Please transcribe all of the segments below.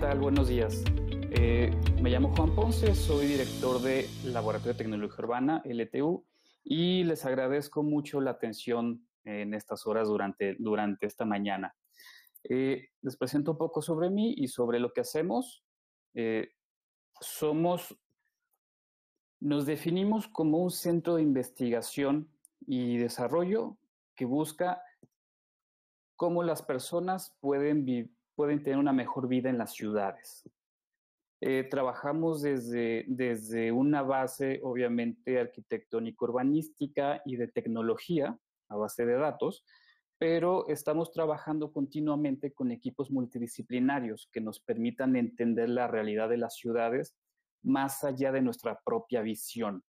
tal? Buenos días. Me llamo Juan Ponce, soy director de Laboratorio de Tecnología Urbana, LTU, y les agradezco mucho la atención en estas horas durante esta mañana. Les presento un poco sobre mí y sobre lo que hacemos. Eh, somos, Nos definimos como un centro de investigación y desarrollo que busca cómo las personas pueden tener una mejor vida en las ciudades. Trabajamos desde una base, obviamente, arquitectónico-urbanística y de tecnología, a base de datos, pero estamos trabajando continuamente con equipos multidisciplinarios que nos permitan entender la realidad de las ciudades más allá de nuestra propia visión,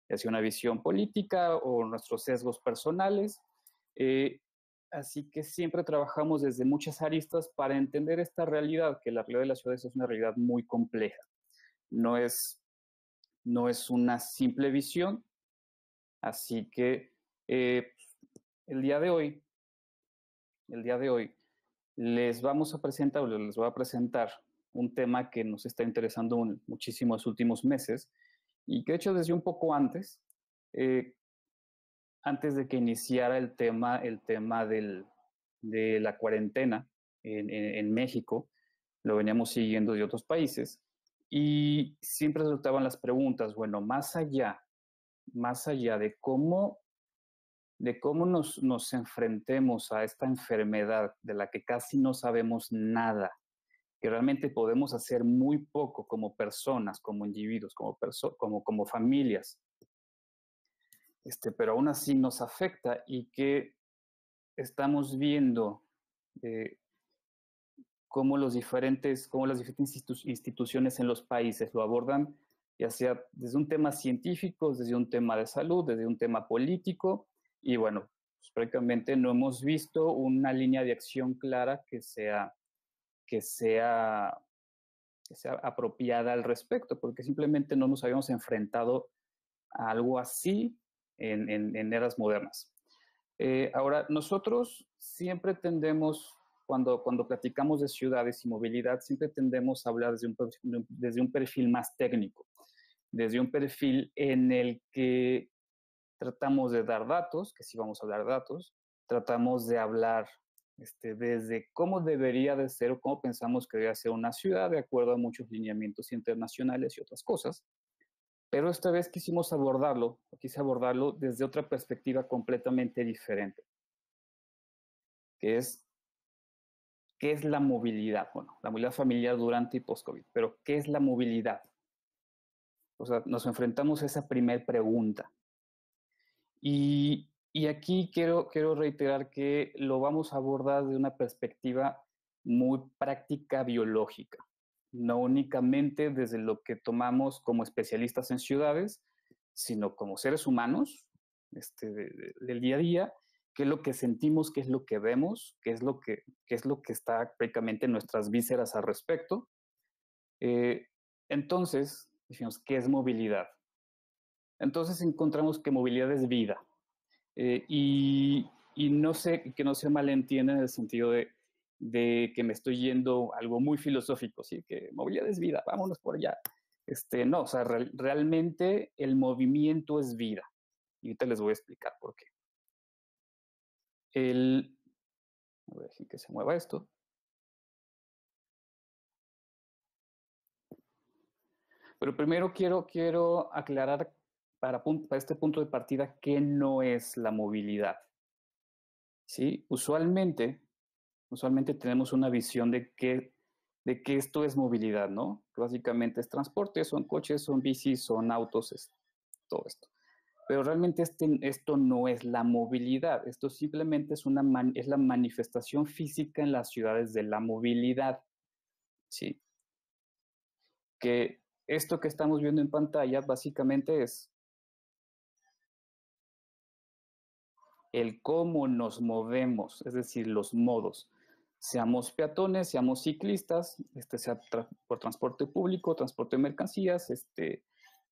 ya sea una visión política o nuestros sesgos personales. Eh, Así que siempre trabajamos desde muchas aristas para entender esta realidad, que la realidad de las ciudades es una realidad muy compleja. No es, no es una simple visión, así que eh, el día de hoy, el día de hoy, les voy a presentar un tema que nos está interesando muchísimo en los últimos meses y que de hecho desde un poco eh, antes de que iniciara de la cuarentena en México, lo veníamos siguiendo de otros países, y siempre resultaban las preguntas, bueno, más allá de cómo nos enfrentemos a esta enfermedad de la que casi no sabemos nada, que realmente podemos hacer muy poco como personas, como individuos, como familias, pero aún así nos afecta y que estamos viendo eh, cómo las diferentes instituciones en los países lo abordan, ya sea desde un tema científico, desde un tema de salud, desde un tema político, y bueno, pues prácticamente no hemos visto una línea de acción clara que sea, que sea apropiada al respecto, porque simplemente no nos habíamos enfrentado a algo así en eras modernas. Ahora, nosotros siempre tendemos, cuando platicamos de ciudades y movilidad, siempre tendemos a hablar desde un perfil más técnico, desde un perfil en el que tratamos de dar datos, que sí vamos a dar datos, tratamos de hablar desde cómo debería de ser o cómo pensamos que debería ser una ciudad de acuerdo a muchos lineamientos internacionales y otras cosas. Pero esta vez quise abordarlo desde otra perspectiva completamente diferente, que es qué es la movilidad. Bueno, la movilidad familiar durante y post-COVID, pero ¿qué es la movilidad? O sea, nos enfrentamos a esa primera pregunta. Y aquí quiero reiterar que lo vamos a abordar de una perspectiva muy práctica biológica, no únicamente desde lo que tomamos como especialistas en ciudades, sino como seres humanos del día a día, qué es lo que sentimos, qué es lo que vemos, qué es lo que está prácticamente en nuestras vísceras al respecto. Eh, entonces, decimos, ¿qué es movilidad? Entonces encontramos que movilidad es vida. Eh, y, y no sé, que no se malentienda en el sentido de que me estoy yendo a algo muy filosófico, ¿sí? Que movilidad es vida, vámonos por allá. No, o sea, realmente el movimiento es vida. Y ahorita les voy a explicar por qué. El, a ver, que se mueva esto. Pero primero quiero aclarar para este punto de partida qué no es la movilidad. ¿Sí? Usualmente tenemos una visión de que esto es movilidad, ¿no? Que básicamente es transporte, son coches, son bicis, son autos, es todo esto. Pero realmente esto no es la movilidad, esto simplemente es la manifestación física en las ciudades de la movilidad, ¿sí? Que esto que estamos viendo en pantalla básicamente es el cómo nos movemos, es decir, los modos. Seamos peatones, seamos ciclistas, sea por transporte público, transporte de mercancías,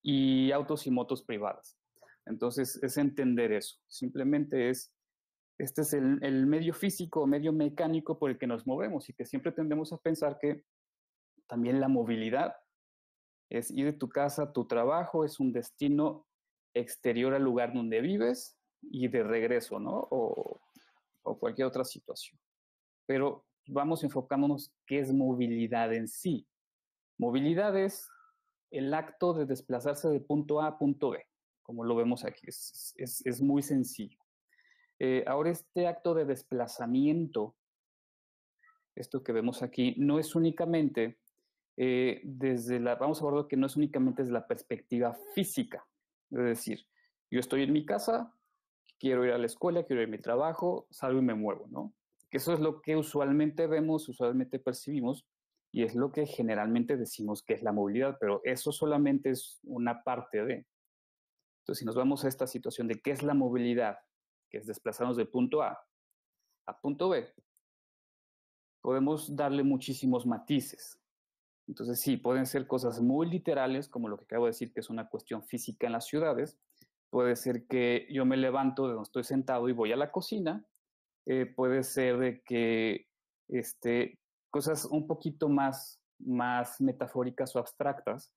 y autos y motos privadas. Entonces, es entender eso. Simplemente este es el medio físico, medio mecánico por el que nos movemos y que siempre tendemos a pensar que También la movilidad es ir de tu casa a tu trabajo, es un destino exterior al lugar donde vives y de regreso, ¿no? O cualquier otra situación. Pero vamos enfocándonos qué es movilidad en sí. Movilidad es el acto de desplazarse de punto A a punto B, como lo vemos aquí, es muy sencillo. Ahora este acto de desplazamiento, esto que vemos aquí, no es únicamente vamos a ver que no es únicamente desde la perspectiva física, es decir, yo estoy en mi casa, quiero ir a la escuela, quiero ir a mi trabajo, salgo y me muevo, ¿no? Que eso es lo que usualmente vemos, usualmente percibimos, y es lo que generalmente decimos que es la movilidad, pero eso solamente es una parte de. Entonces, si nos vamos a esta situación de qué es la movilidad, que es desplazarnos de punto a punto B, podemos darle muchísimos matices. Entonces, sí, pueden ser cosas muy literales, como lo que acabo de decir, que es una cuestión física en las ciudades. Puede ser que yo me levanto de donde estoy sentado y voy a la cocina. Puede ser de que cosas un poquito más metafóricas o abstractas,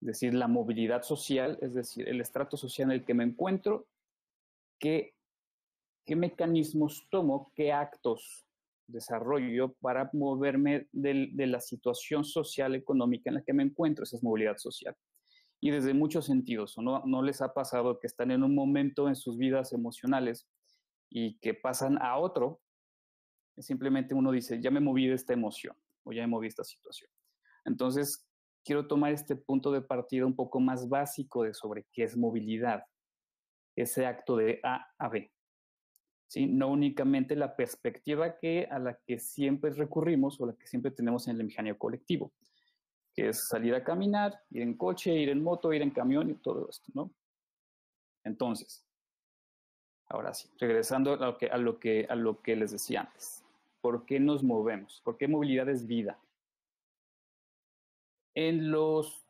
es decir, la movilidad social, es decir, el estrato social en el que me encuentro, qué mecanismos tomo, qué actos desarrollo para moverme de la situación social, económica en la que me encuentro, esa es movilidad social. Y desde muchos sentidos, ¿no les ha pasado que están en un momento en sus vidas emocionales y que pasan a otro? Simplemente uno dice, ya me moví de esta emoción o ya me moví de esta situación. Entonces, quiero tomar este punto de partida un poco más básico de sobre qué es movilidad, ese acto de A a B. ¿Sí? No únicamente la perspectiva a la que siempre recurrimos o la que siempre tenemos en el imaginario colectivo, que es salir a caminar, ir en coche, ir en moto, ir en camión y todo esto, ¿no? Entonces, ahora sí, regresando a lo que les decía antes. ¿Por qué nos movemos? ¿Por qué movilidad es vida? En los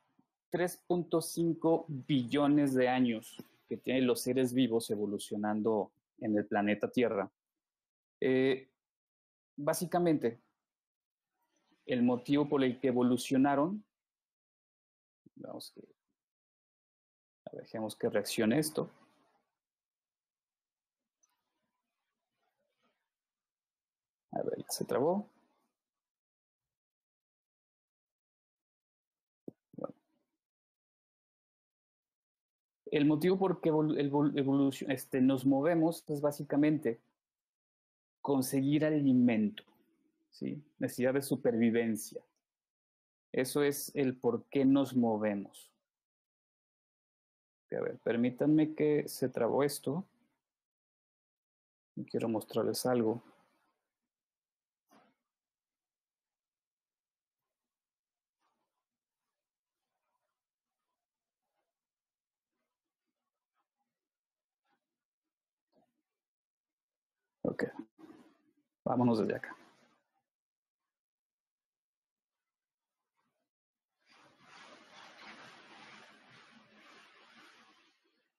3.5 billones de años que tienen los seres vivos evolucionando en el planeta Tierra, básicamente el motivo por el que evolucionaron, dejemos que reaccione esto. A ver, se trabó. Bueno. El motivo por que nos movemos es básicamente conseguir alimento, ¿sí? Necesidad de supervivencia. Eso es el por qué nos movemos. A ver, permítanme que se trabó esto. Quiero mostrarles algo. Ok, vámonos desde acá.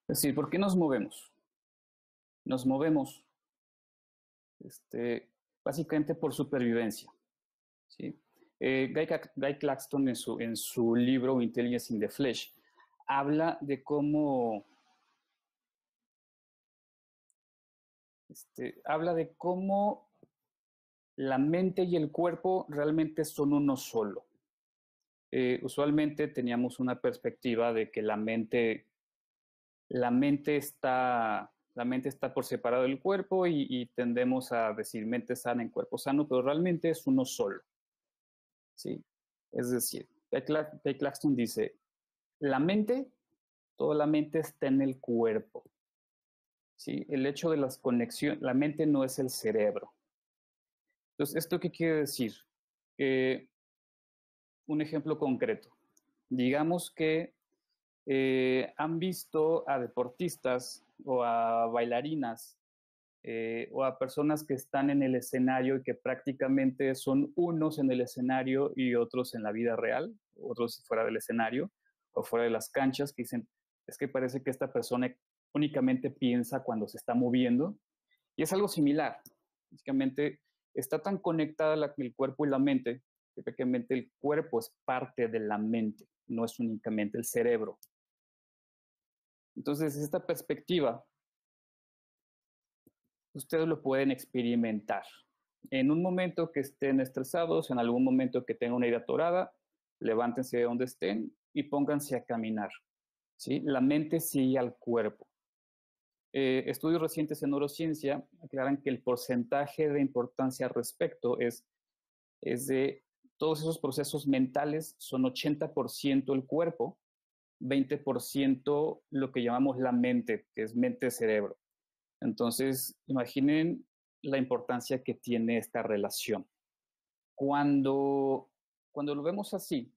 Es decir, ¿por qué nos movemos? Nos movemos básicamente por supervivencia, ¿sí? Guy Claxton en su libro Intelligence in the Flesh habla de cómo la mente y el cuerpo realmente son uno solo. Usualmente teníamos una perspectiva de que la mente está por separado del cuerpo y tendemos a decir mente sana en cuerpo sano, pero realmente es uno solo, ¿sí? Es decir, Guy Claxton dice, toda la mente está en el cuerpo, ¿sí? El hecho de las conexiones, la mente no es el cerebro. Entonces, ¿esto qué quiere decir? Un ejemplo concreto. Digamos que han visto a deportistas o a bailarinas o a personas que están en el escenario y que prácticamente son unos en el escenario y otros en la vida real, otros fuera del escenario o fuera de las canchas, que dicen, es que parece que esta persona únicamente piensa cuando se está moviendo. Y es algo similar. Básicamente está tan conectada el cuerpo y la mente que prácticamente el cuerpo es parte de la mente, no es únicamente el cerebro. Entonces, esta perspectiva, ustedes lo pueden experimentar. En un momento que estén estresados, en algún momento que tengan una idea atorada, levántense de donde estén y pónganse a caminar. ¿Sí? La mente sigue al cuerpo. Estudios recientes en neurociencia aclaran que el porcentaje de importancia al respecto es de todos esos procesos mentales, son 80% el cuerpo, 20% lo que llamamos la mente, que es mente-cerebro. Entonces, imaginen la importancia que tiene esta relación. Cuando lo vemos así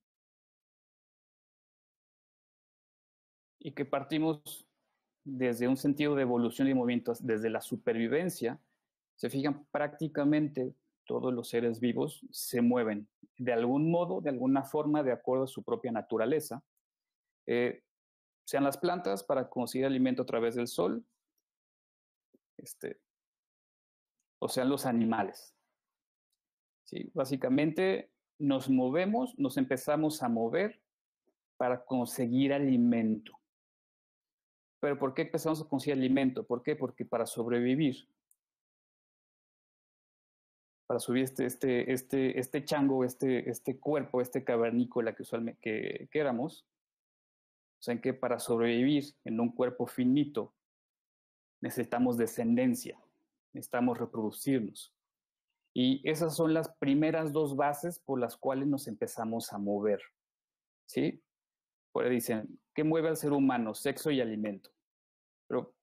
y que partimos desde un sentido de evolución y movimientos, desde la supervivencia, se fijan, prácticamente todos los seres vivos se mueven de algún modo, de alguna forma, de acuerdo a su propia naturaleza. Sean las plantas para conseguir alimento a través del sol, o sean los animales. ¿Sí? Básicamente nos movemos, nos empezamos a mover para conseguir alimento. ¿Pero por qué empezamos a conseguir alimento? ¿Por qué? Porque para sobrevivir, para subir este chango, este cuerpo, este cavernícola que usualmente que éramos, o sea, que para sobrevivir en un cuerpo finito necesitamos descendencia, necesitamos reproducirnos. Y esas son las primeras dos bases por las cuales nos empezamos a mover, ¿sí? Por ahí dicen, ¿qué mueve al ser humano? Sexo y alimento. Pero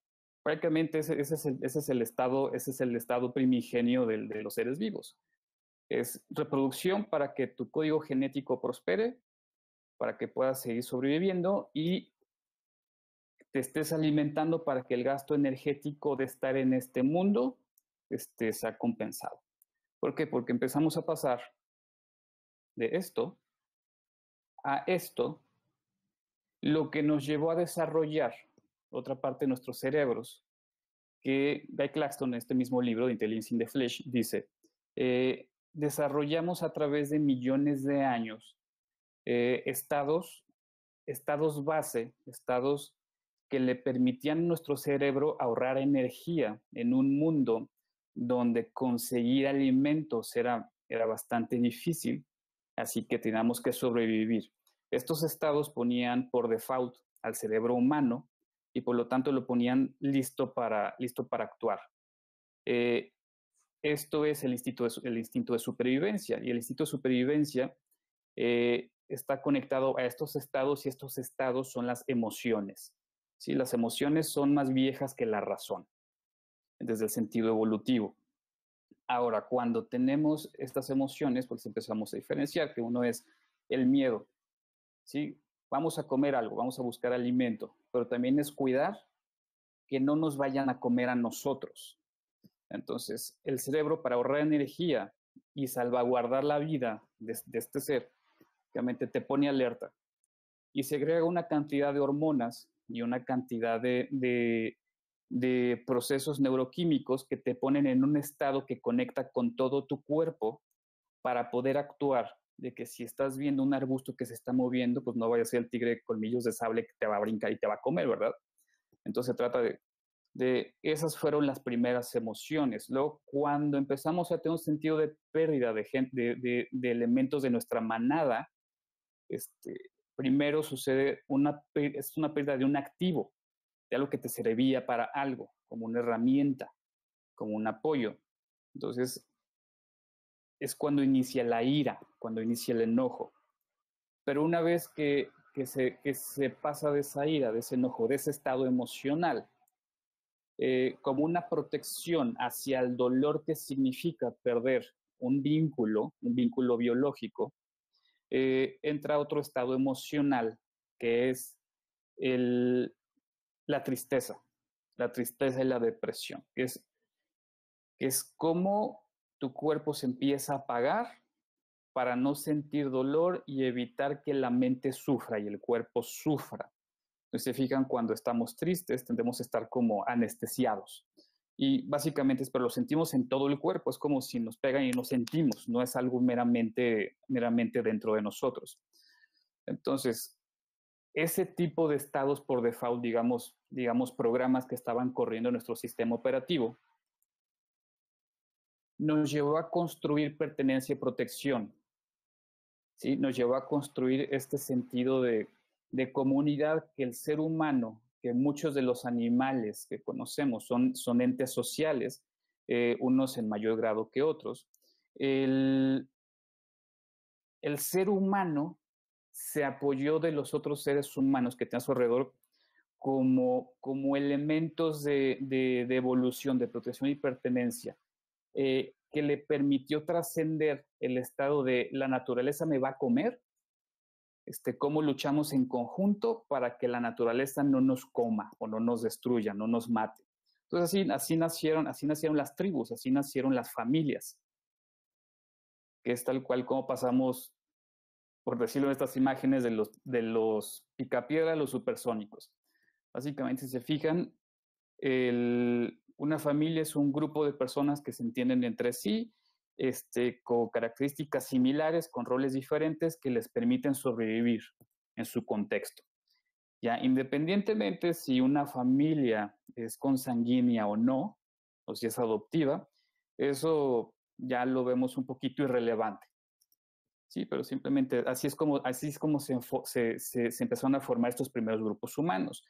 prácticamente ese es el estado primigenio de los seres vivos. Es reproducción para que tu código genético prospere, para que puedas seguir sobreviviendo y te estés alimentando para que el gasto energético de estar en este mundo sea compensado. ¿Por qué? Porque empezamos a pasar de esto a esto, lo que nos llevó a desarrollar otra parte de nuestros cerebros, que Guy Claxton en este mismo libro de Intelligence in the Flesh dice, desarrollamos a través de millones de años estados base, estados que le permitían a nuestro cerebro ahorrar energía en un mundo donde conseguir alimentos era bastante difícil, así que teníamos que sobrevivir. Estos estados ponían por default al cerebro humano y por lo tanto lo ponían listo para actuar. Esto es el instinto de supervivencia, y el instinto de supervivencia está conectado a estos estados, y estos estados son las emociones. ¿Sí? Las emociones son más viejas que la razón, desde el sentido evolutivo. Ahora, cuando tenemos estas emociones, pues empezamos a diferenciar que uno es el miedo. ¿Sí? Vamos a comer algo, vamos a buscar alimento, pero también es cuidar que no nos vayan a comer a nosotros. Entonces, el cerebro, para ahorrar energía y salvaguardar la vida de este ser, obviamente te pone alerta y segrega una cantidad de hormonas y una cantidad de procesos neuroquímicos que te ponen en un estado que conecta con todo tu cuerpo para poder actuar. De que si estás viendo un arbusto que se está moviendo, pues no vaya a ser el tigre de colmillos de sable que te va a brincar y te va a comer, ¿verdad? Entonces se trata de esas fueron las primeras emociones. Luego, cuando empezamos a tener un sentido de pérdida de elementos de nuestra manada, primero sucede es una pérdida de un activo, de algo que te servía para algo, como una herramienta, como un apoyo. Entonces, es cuando inicia la ira, cuando inicia el enojo. Pero una vez que se pasa de esa ira, de ese enojo, de ese estado emocional, como una protección hacia el dolor que significa perder un vínculo biológico, entra otro estado emocional que es la tristeza y la depresión, que es como tu cuerpo se empieza a apagar para no sentir dolor y evitar que la mente sufra y el cuerpo sufra. Entonces, se fijan, cuando estamos tristes tendemos a estar como anestesiados Y básicamente es, pero lo sentimos en todo el cuerpo, es como si nos pegan y nos sentimos, no es algo meramente dentro de nosotros. Entonces, ese tipo de estados por default, digamos programas que estaban corriendo en nuestro sistema operativo, nos llevó a construir pertenencia y protección, ¿sí? Nos llevó a construir este sentido de comunidad que el ser humano, que muchos de los animales que conocemos son entes sociales, unos en mayor grado que otros. El, el ser humano se apoyó de los otros seres humanos que tienen a su alrededor como elementos de evolución, de protección y pertenencia, que le permitió trascender el estado de la naturaleza me va a comer, cómo luchamos en conjunto para que la naturaleza no nos coma o no nos destruya, no nos mate. Entonces así nacieron las tribus, así nacieron las familias, que es tal cual como pasamos, por decirlo en estas imágenes, de los picapiedra a los supersónicos. Básicamente, si se fijan, una familia es un grupo de personas que se entienden entre sí, con características similares, con roles diferentes que les permiten sobrevivir en su contexto. Ya, independientemente si una familia es consanguínea o no, o si es adoptiva, eso ya lo vemos un poquito irrelevante. Sí, pero simplemente así es como se empezaron a formar estos primeros grupos humanos.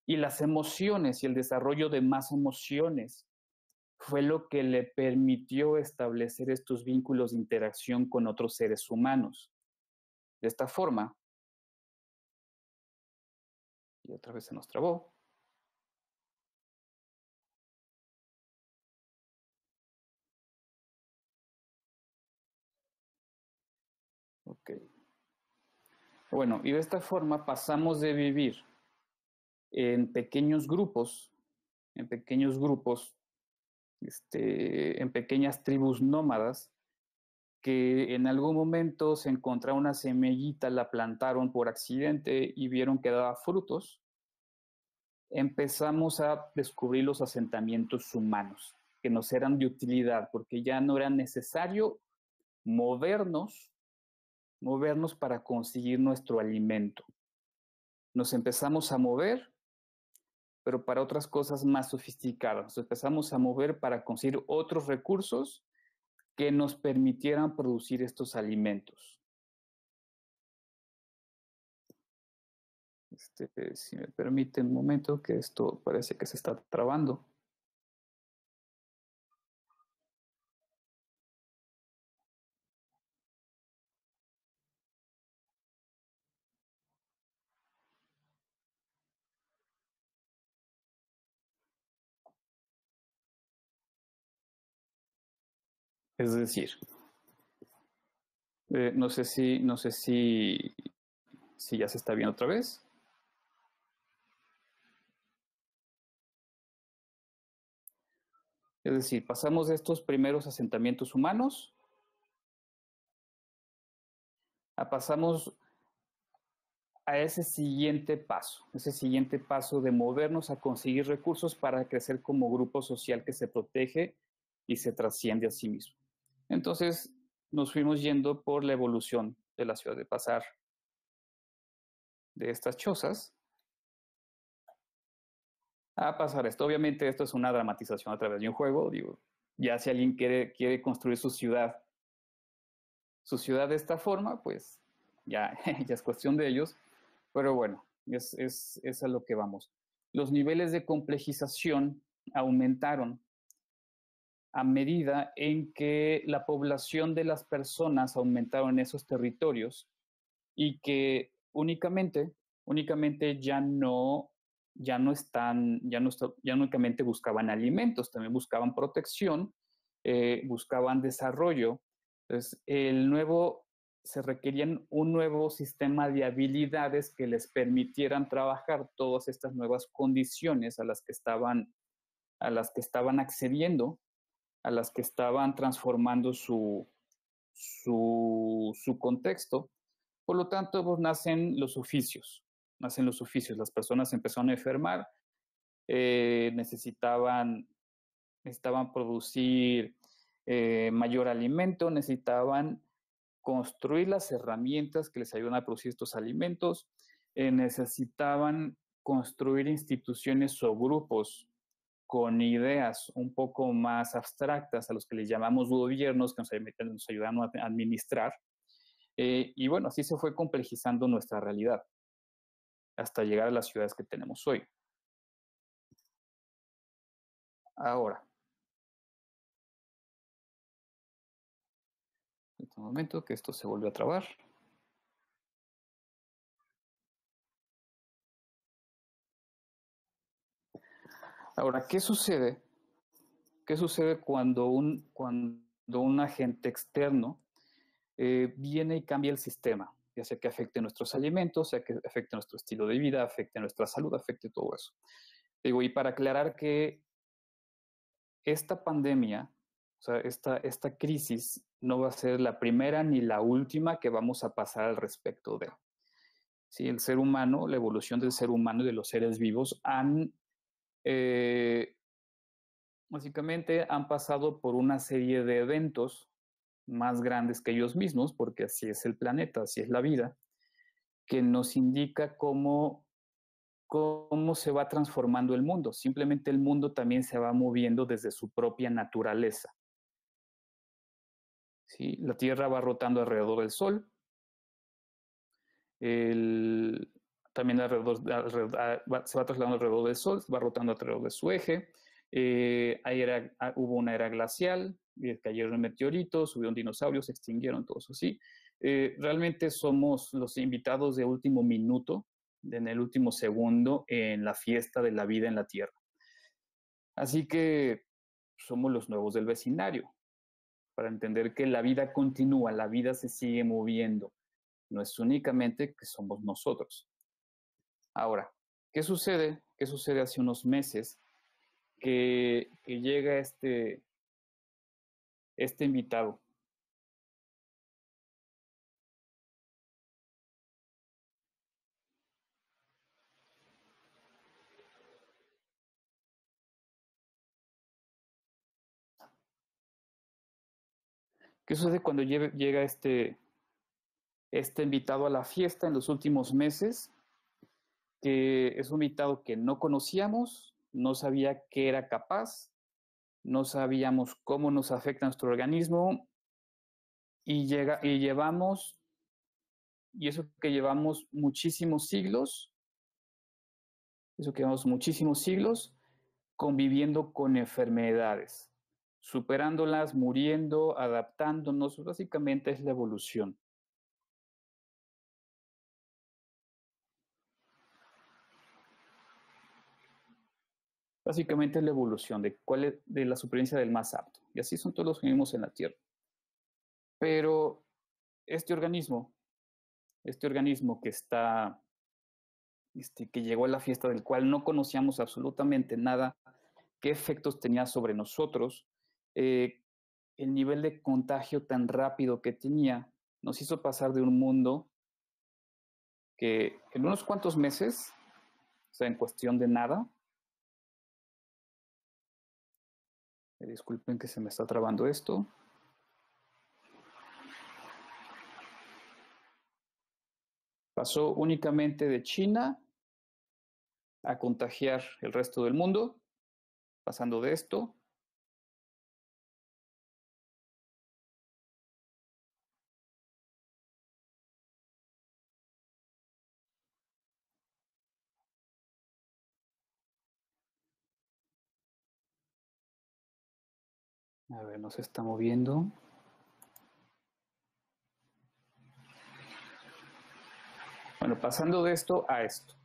Y las emociones y el desarrollo de más emociones fue lo que le permitió establecer estos vínculos de interacción con otros seres humanos. De esta forma, y otra vez se nos trabó. Ok. Bueno, y de esta forma pasamos de vivir en pequeños grupos, en pequeños grupos, en pequeñas tribus nómadas, que en algún momento se encontraron una semillita, la plantaron por accidente y vieron que daba frutos, empezamos a descubrir los asentamientos humanos, que nos eran de utilidad, porque ya no era necesario movernos, movernos para conseguir nuestro alimento. Nos empezamos a mover, pero para otras cosas más sofisticadas. Nos empezamos a mover para conseguir otros recursos que nos permitieran producir estos alimentos. Si me permite un momento, que esto parece que se está trabando. Es decir, no sé si ya se está viendo otra vez. Es decir, pasamos de estos primeros asentamientos humanos pasamos a ese siguiente paso de movernos a conseguir recursos para crecer como grupo social que se protege y se trasciende a sí mismo. Entonces nos fuimos yendo por la evolución de la ciudad, de pasar de estas chozas a pasar esto. Obviamente esto es una dramatización a través de un juego, digo, ya si alguien quiere construir su ciudad de esta forma, pues ya, ya es cuestión de ellos, pero bueno, es a lo que vamos. Los niveles de complejización aumentaron a medida en que la población de las personas aumentaron en esos territorios y que únicamente ya no únicamente buscaban alimentos, también buscaban protección, buscaban desarrollo. Entonces, se requerían un nuevo sistema de habilidades que les permitieran trabajar todas estas nuevas condiciones a las que estaban accediendo, a las que estaban transformando su contexto. Por lo tanto, pues, nacen los oficios. Las personas empezaron a enfermar, necesitaban necesitaban producir mayor alimento, necesitaban construir las herramientas que les ayudan a producir estos alimentos, necesitaban construir instituciones o grupos con ideas un poco más abstractas a los que les llamamos gobiernos, que nos ayudan a administrar. Y bueno, así se fue complejizando nuestra realidad hasta llegar a las ciudades que tenemos hoy. Ahora, en este momento que esto se volvió a trabar. Ahora, ¿qué sucede? ¿Qué sucede cuando un agente externo viene y cambia el sistema? Ya sea que afecte nuestros alimentos, sea que afecte nuestro estilo de vida, afecte nuestra salud, afecte todo eso. Digo, y para aclarar que esta pandemia, o sea, esta crisis no va a ser la primera ni la última que vamos a pasar al respecto de. Sí, el ser humano, la evolución del ser humano y de los seres vivos básicamente han pasado por una serie de eventos más grandes que ellos mismos, porque así es el planeta, así es la vida, que nos indica cómo se va transformando el mundo. Simplemente el mundo también se va moviendo desde su propia naturaleza. ¿Sí? La Tierra va rotando alrededor del Sol, también se va trasladando alrededor del Sol, va rotando alrededor de su eje. Hubo una era glacial, cayeron meteoritos, subieron dinosaurios, se extinguieron, todo eso sí. Realmente somos los invitados de último minuto, en el último segundo, en la fiesta de la vida en la Tierra. Así que somos los nuevos del vecindario, para entender que la vida continúa, la vida se sigue moviendo, no es únicamente que somos nosotros. Ahora, ¿qué sucede? ¿Qué sucede hace unos meses que llega este invitado? ¿Qué sucede cuando llega este invitado a la fiesta en los últimos meses? Que es un invitado que no conocíamos, no sabía qué era capaz, no sabíamos cómo nos afecta nuestro organismo y llevamos, y eso que llevamos muchísimos siglos, eso que llevamos muchísimos siglos conviviendo con enfermedades, superándolas, muriendo, adaptándonos, básicamente es la evolución. Básicamente es la evolución de la supervivencia del más apto. Y así son todos los que vivimos en la Tierra. Pero este organismo, que llegó a la fiesta del cual no conocíamos absolutamente nada, qué efectos tenía sobre nosotros, eh, el nivel de contagio tan rápido que tenía, nos hizo pasar de un mundo que en unos cuantos meses, o sea, en cuestión de nada, disculpen que se me está trabando esto, pasó únicamente de China a contagiar el resto del mundo, pasando de esto. A ver, no se está moviendo. Bueno, pasando de esto a esto.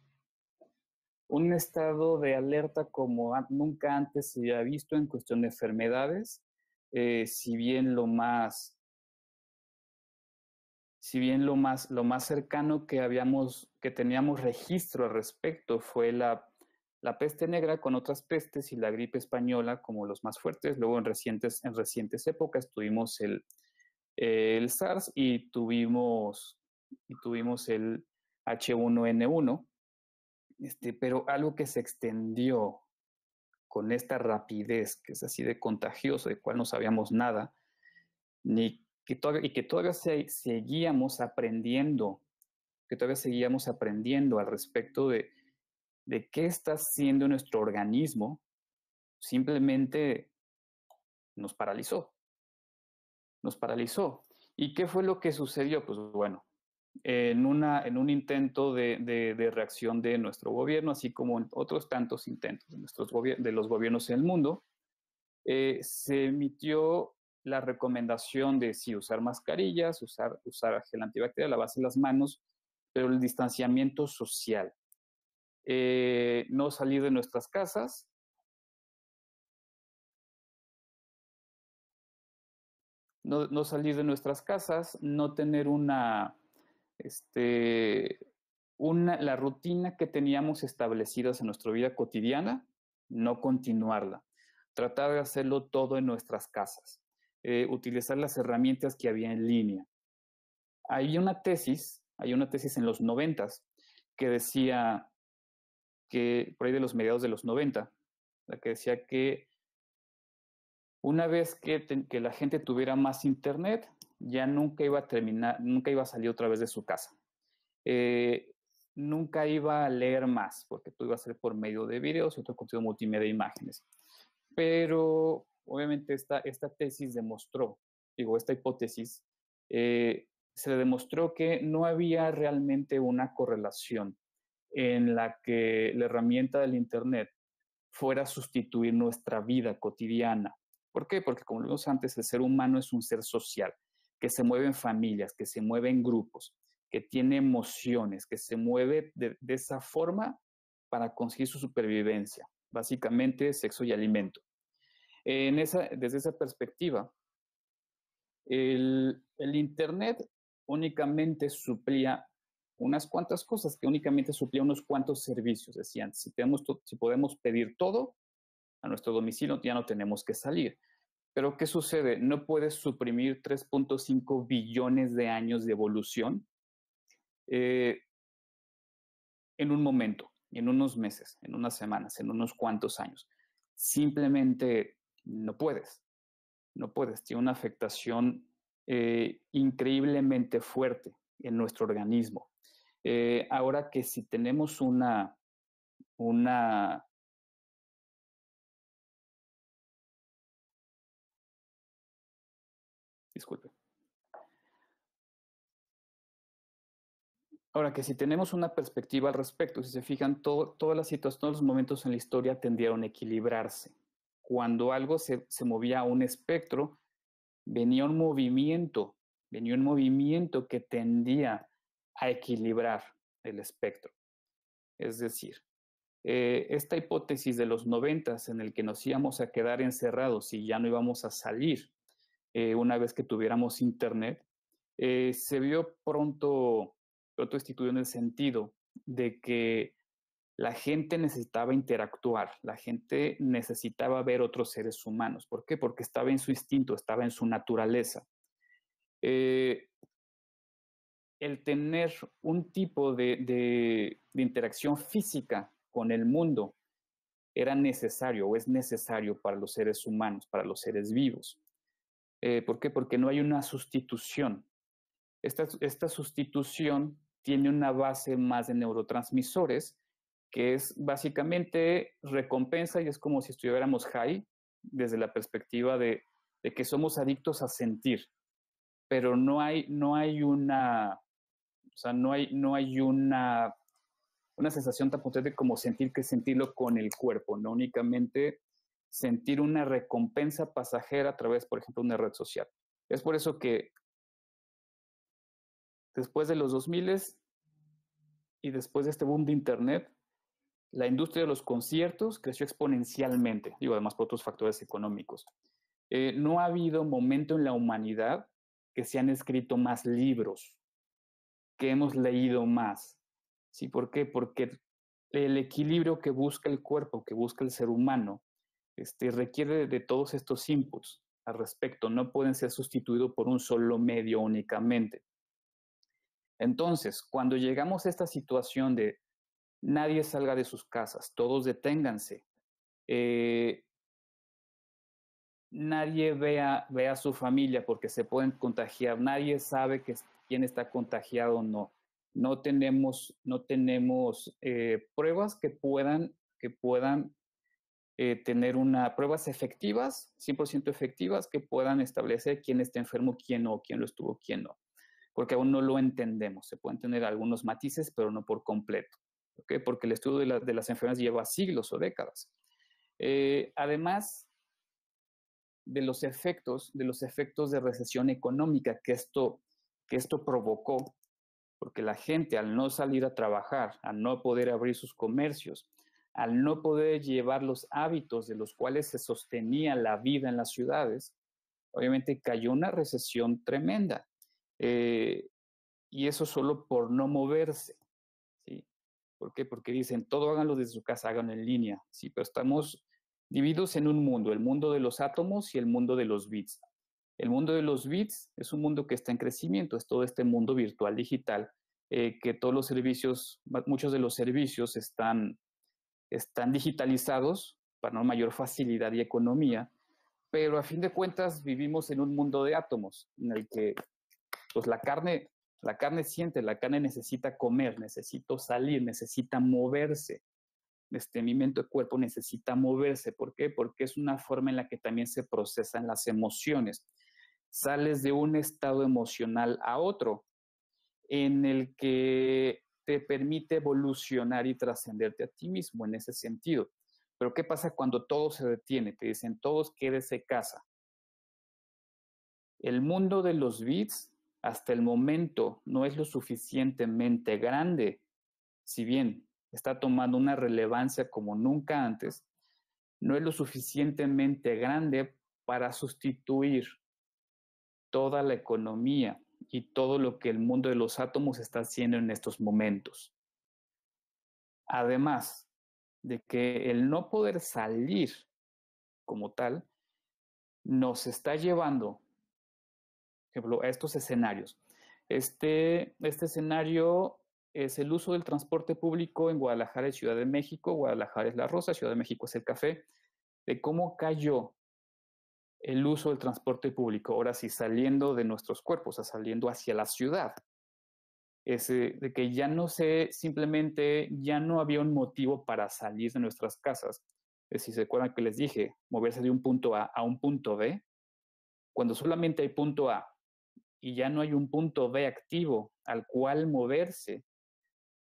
Un estado de alerta como nunca antes se había visto en cuestión de enfermedades, si bien lo más cercano que teníamos registro al respecto fue la peste negra con otras pestes y la gripe española como los más fuertes. Luego en recientes épocas tuvimos el SARS y tuvimos el H1N1, pero algo que se extendió con esta rapidez que es así de contagiosa, de cual no sabíamos nada, ni y que todavía seguíamos aprendiendo, que todavía seguíamos aprendiendo al respecto de qué está haciendo nuestro organismo, simplemente nos paralizó, nos paralizó. ¿Y qué fue lo que sucedió? Pues bueno, en un intento de reacción de nuestro gobierno, así como en otros tantos intentos de los gobiernos en el mundo, se emitió la recomendación de sí usar mascarillas, usar gel antibacterial, lavarse las manos, pero el distanciamiento social. No salir de nuestras casas, no salir de nuestras casas, no tener este, la rutina que teníamos establecidas en nuestra vida cotidiana, no continuarla. Tratar de hacerlo todo en nuestras casas. Utilizar las herramientas que había en línea. Hay una tesis en los 90 que decía que, por ahí de los mediados de los 90, la que decía que una vez que la gente tuviera más internet, ya nunca iba a terminar, nunca iba a salir otra vez de su casa. Eh, Nunca iba a leer más, porque todo iba a ser por medio de videos y otro contenido multimedia e imágenes. Pero obviamente esta tesis demostró, esta hipótesis, se demostró que no había realmente una correlación en la que la herramienta del Internet fuera a sustituir nuestra vida cotidiana. ¿Por qué? Porque como lo vimos antes, el ser humano es un ser social, que se mueve en familias, que se mueve en grupos, que tiene emociones, que se mueve de esa forma para conseguir su supervivencia, básicamente sexo y alimento. Desde esa perspectiva, el Internet únicamente suplía unas cuantas cosas, que únicamente suplía unos cuantos servicios. Decían, si podemos pedir todo a nuestro domicilio, ya no tenemos que salir. Pero ¿qué sucede? No puedes suprimir 3.5 billones de años de evolución eh, en un momento, en unos meses, en unas semanas, en unos cuantos años. Simplemente no puedes. No puedes, tiene una afectación increíblemente fuerte en nuestro organismo. Ahora que si tenemos una, disculpe, ahora que si tenemos una perspectiva al respecto, si se fijan, todas las situaciones, todos los momentos en la historia tendieron a equilibrarse. Cuando algo se movía a un espectro, venía un movimiento que tendía a equilibrar el espectro. Es decir, esta hipótesis de los 90 en el que nos íbamos a quedar encerrados y ya no íbamos a salir una vez que tuviéramos internet, se vio pronto instituido en el sentido de que la gente necesitaba interactuar, la gente necesitaba ver otros seres humanos. ¿Por qué? Porque estaba en su instinto, estaba en su naturaleza. Eh, el tener un tipo de interacción física con el mundo era necesario o es necesario para los seres humanos, para los seres vivos. ¿Por qué? Porque no hay una sustitución. Esta sustitución tiene una base más de neurotransmisores, que es básicamente recompensa y es como si estuviéramos high desde la perspectiva de que somos adictos a sentir, pero no hay una, o sea, no hay una sensación tan potente como sentirlo con el cuerpo, no únicamente sentir una recompensa pasajera a través, por ejemplo, de una red social. Es por eso que después de los 2000 y después de este boom de Internet, la industria de los conciertos creció exponencialmente, digo, además por otros factores económicos. No ha habido momento en la humanidad que se han escrito más libros, que hemos leído más. ¿Sí? ¿Por qué? Porque el equilibrio que busca el cuerpo, que busca el ser humano, requiere de todos estos inputs al respecto. No pueden ser sustituidos por un solo medio únicamente. Entonces, cuando llegamos a esta situación de nadie salga de sus casas, todos deténganse, eh, nadie ve a su familia porque se pueden contagiar, nadie sabe quién está contagiado o no. No tenemos pruebas que puedan tener pruebas efectivas, 100% efectivas, que puedan establecer quién está enfermo, quién no, quién lo estuvo, quién no, porque aún no lo entendemos. Se pueden tener algunos matices, pero no por completo, ¿okay? Porque el estudio de las enfermedades lleva siglos o décadas. Además de los efectos de recesión económica que esto provocó, porque la gente, al no salir a trabajar, al no poder abrir sus comercios, al no poder llevar los hábitos de los cuales se sostenía la vida en las ciudades, obviamente cayó una recesión tremenda. Y eso solo por no moverse, ¿sí? ¿Por qué? Porque dicen, todo háganlo desde su casa, háganlo en línea, ¿sí? Pero estamos divididos en un mundo, el mundo de los átomos y el mundo de los bits. El mundo de los bits es un mundo que está en crecimiento, es todo este mundo virtual digital, que todos los servicios, muchos de los servicios están digitalizados para una mayor facilidad y economía, pero a fin de cuentas vivimos en un mundo de átomos, en el que pues la carne siente, la carne necesita comer, necesita salir, necesita moverse. Mi mente de cuerpo necesita moverse. ¿Por qué? Porque es una forma en la que también se procesan las emociones. Sales de un estado emocional a otro, en el que te permite evolucionar y trascenderte a ti mismo en ese sentido. Pero ¿qué pasa cuando todo se detiene? Te dicen, todos quédese casa. El mundo de los bits hasta el momento no es lo suficientemente grande, si bien está tomando una relevancia como nunca antes, no es lo suficientemente grande para sustituir toda la economía y todo lo que el mundo de los átomos está haciendo en estos momentos. Además de que el no poder salir como tal nos está llevando, por ejemplo, a estos escenarios. Este escenario es el uso del transporte público en Guadalajara y Ciudad de México. Guadalajara es la rosa, Ciudad de México es el café. De cómo cayó el uso del transporte público, ahora sí, saliendo de nuestros cuerpos, saliendo hacia la ciudad. De que simplemente ya no había un motivo para salir de nuestras casas. Si se acuerdan que les dije, moverse de un punto A a un punto B, cuando solamente hay punto A y ya no hay un punto B activo al cual moverse,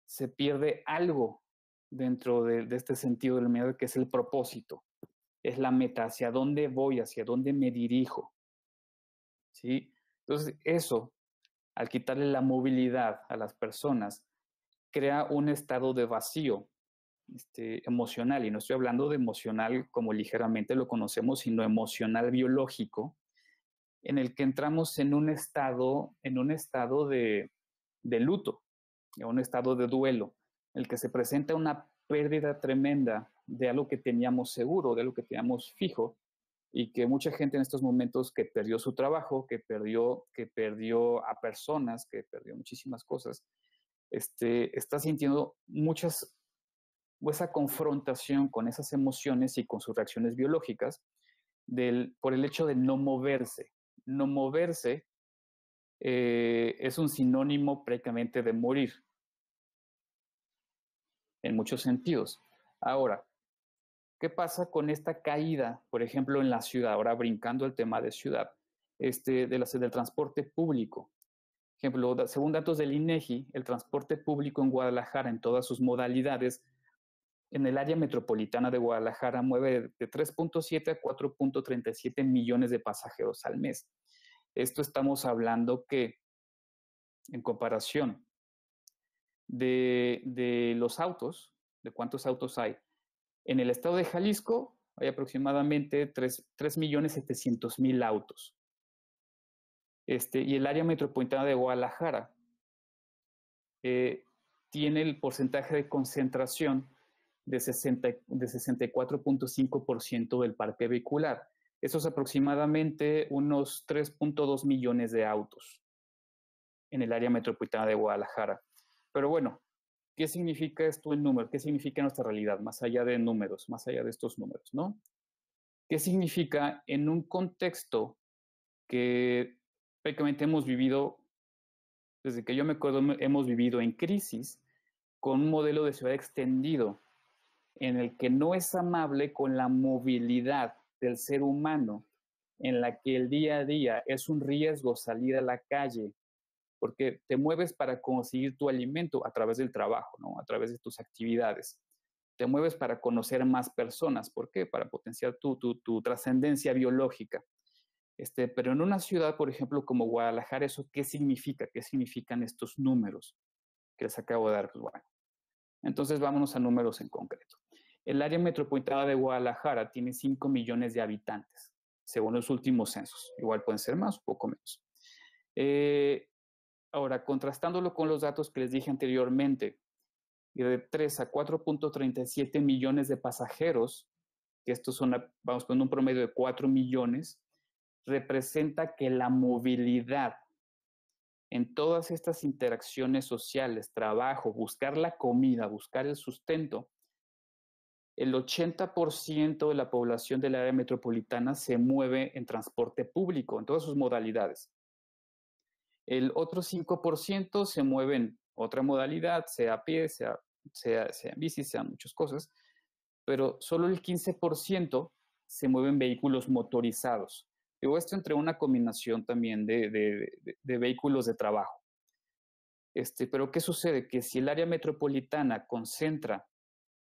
se pierde algo dentro de este sentido del medio, que es el propósito, es la meta, hacia dónde voy, hacia dónde me dirijo, ¿sí? Entonces, eso, al quitarle la movilidad a las personas, crea un estado de vacío emocional, y no estoy hablando de emocional como ligeramente lo conocemos, sino emocional biológico, en el que entramos en un estado de luto, en un estado de duelo, en el que se presenta una pérdida tremenda de algo que teníamos seguro, de algo que teníamos fijo, y que mucha gente en estos momentos que perdió su trabajo, que perdió a personas, que perdió muchísimas cosas, está sintiendo esa confrontación con esas emociones y con sus reacciones biológicas por el hecho de no moverse. No moverse es un sinónimo prácticamente de morir, en muchos sentidos. Ahora, ¿qué pasa con esta caída, por ejemplo, en la ciudad? Ahora brincando el tema de ciudad, del transporte público. Por ejemplo, según datos del INEGI, el transporte público en Guadalajara, en todas sus modalidades, en el área metropolitana de Guadalajara, mueve de 3.7 a 4.37 millones de pasajeros al mes. Esto estamos hablando que, en comparación de los autos, de cuántos autos hay, en el estado de Jalisco hay aproximadamente 3.700.000 autos. Y el área metropolitana de Guadalajara tiene el porcentaje de concentración de 64.5% del parque vehicular. Eso es aproximadamente unos 3.2 millones de autos en el área metropolitana de Guadalajara. Pero bueno, ¿qué significa esto en números? ¿Qué significa nuestra realidad, más allá de números, más allá de estos números, ¿no? ¿Qué significa en un contexto que prácticamente hemos vivido, desde que yo me acuerdo, hemos vivido en crisis, con un modelo de ciudad extendido, en el que no es amable con la movilidad del ser humano, en la que el día a día es un riesgo salir a la calle, porque te mueves para conseguir tu alimento a través del trabajo, ¿no? A través de tus actividades. Te mueves para conocer más personas. ¿Por qué? Para potenciar tu trascendencia biológica. Pero en una ciudad, por ejemplo, como Guadalajara, ¿eso qué significa? ¿Qué significan estos números que les acabo de dar? Pues bueno, entonces vámonos a números en concreto. El área metropolitana de Guadalajara tiene 5 millones de habitantes, según los últimos censos. Igual pueden ser más o poco menos. Ahora, contrastándolo con los datos que les dije anteriormente, de 3 a 4.37 millones de pasajeros, que estos son, vamos con un promedio de 4 millones, representa que la movilidad en todas estas interacciones sociales, trabajo, buscar la comida, buscar el sustento, el 80% de la población del área metropolitana se mueve en transporte público, en todas sus modalidades. El otro 5% se mueve en otra modalidad, sea a pie, sea en bici, sean muchas cosas, pero solo el 15% se mueve en vehículos motorizados. Digo, esto entre una combinación también de vehículos de trabajo. Pero ¿qué sucede? Que si el área metropolitana concentra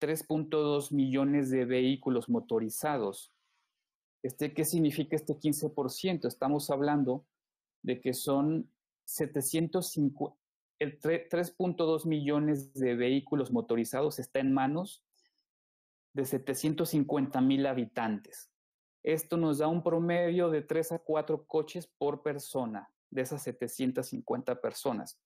3.2 millones de vehículos motorizados, ¿qué significa este 15%? Estamos hablando de que son 3.2 millones de vehículos motorizados está en manos de 750,000 habitantes. Esto nos da un promedio de 3 a 4 coches por persona de esas 750 personas.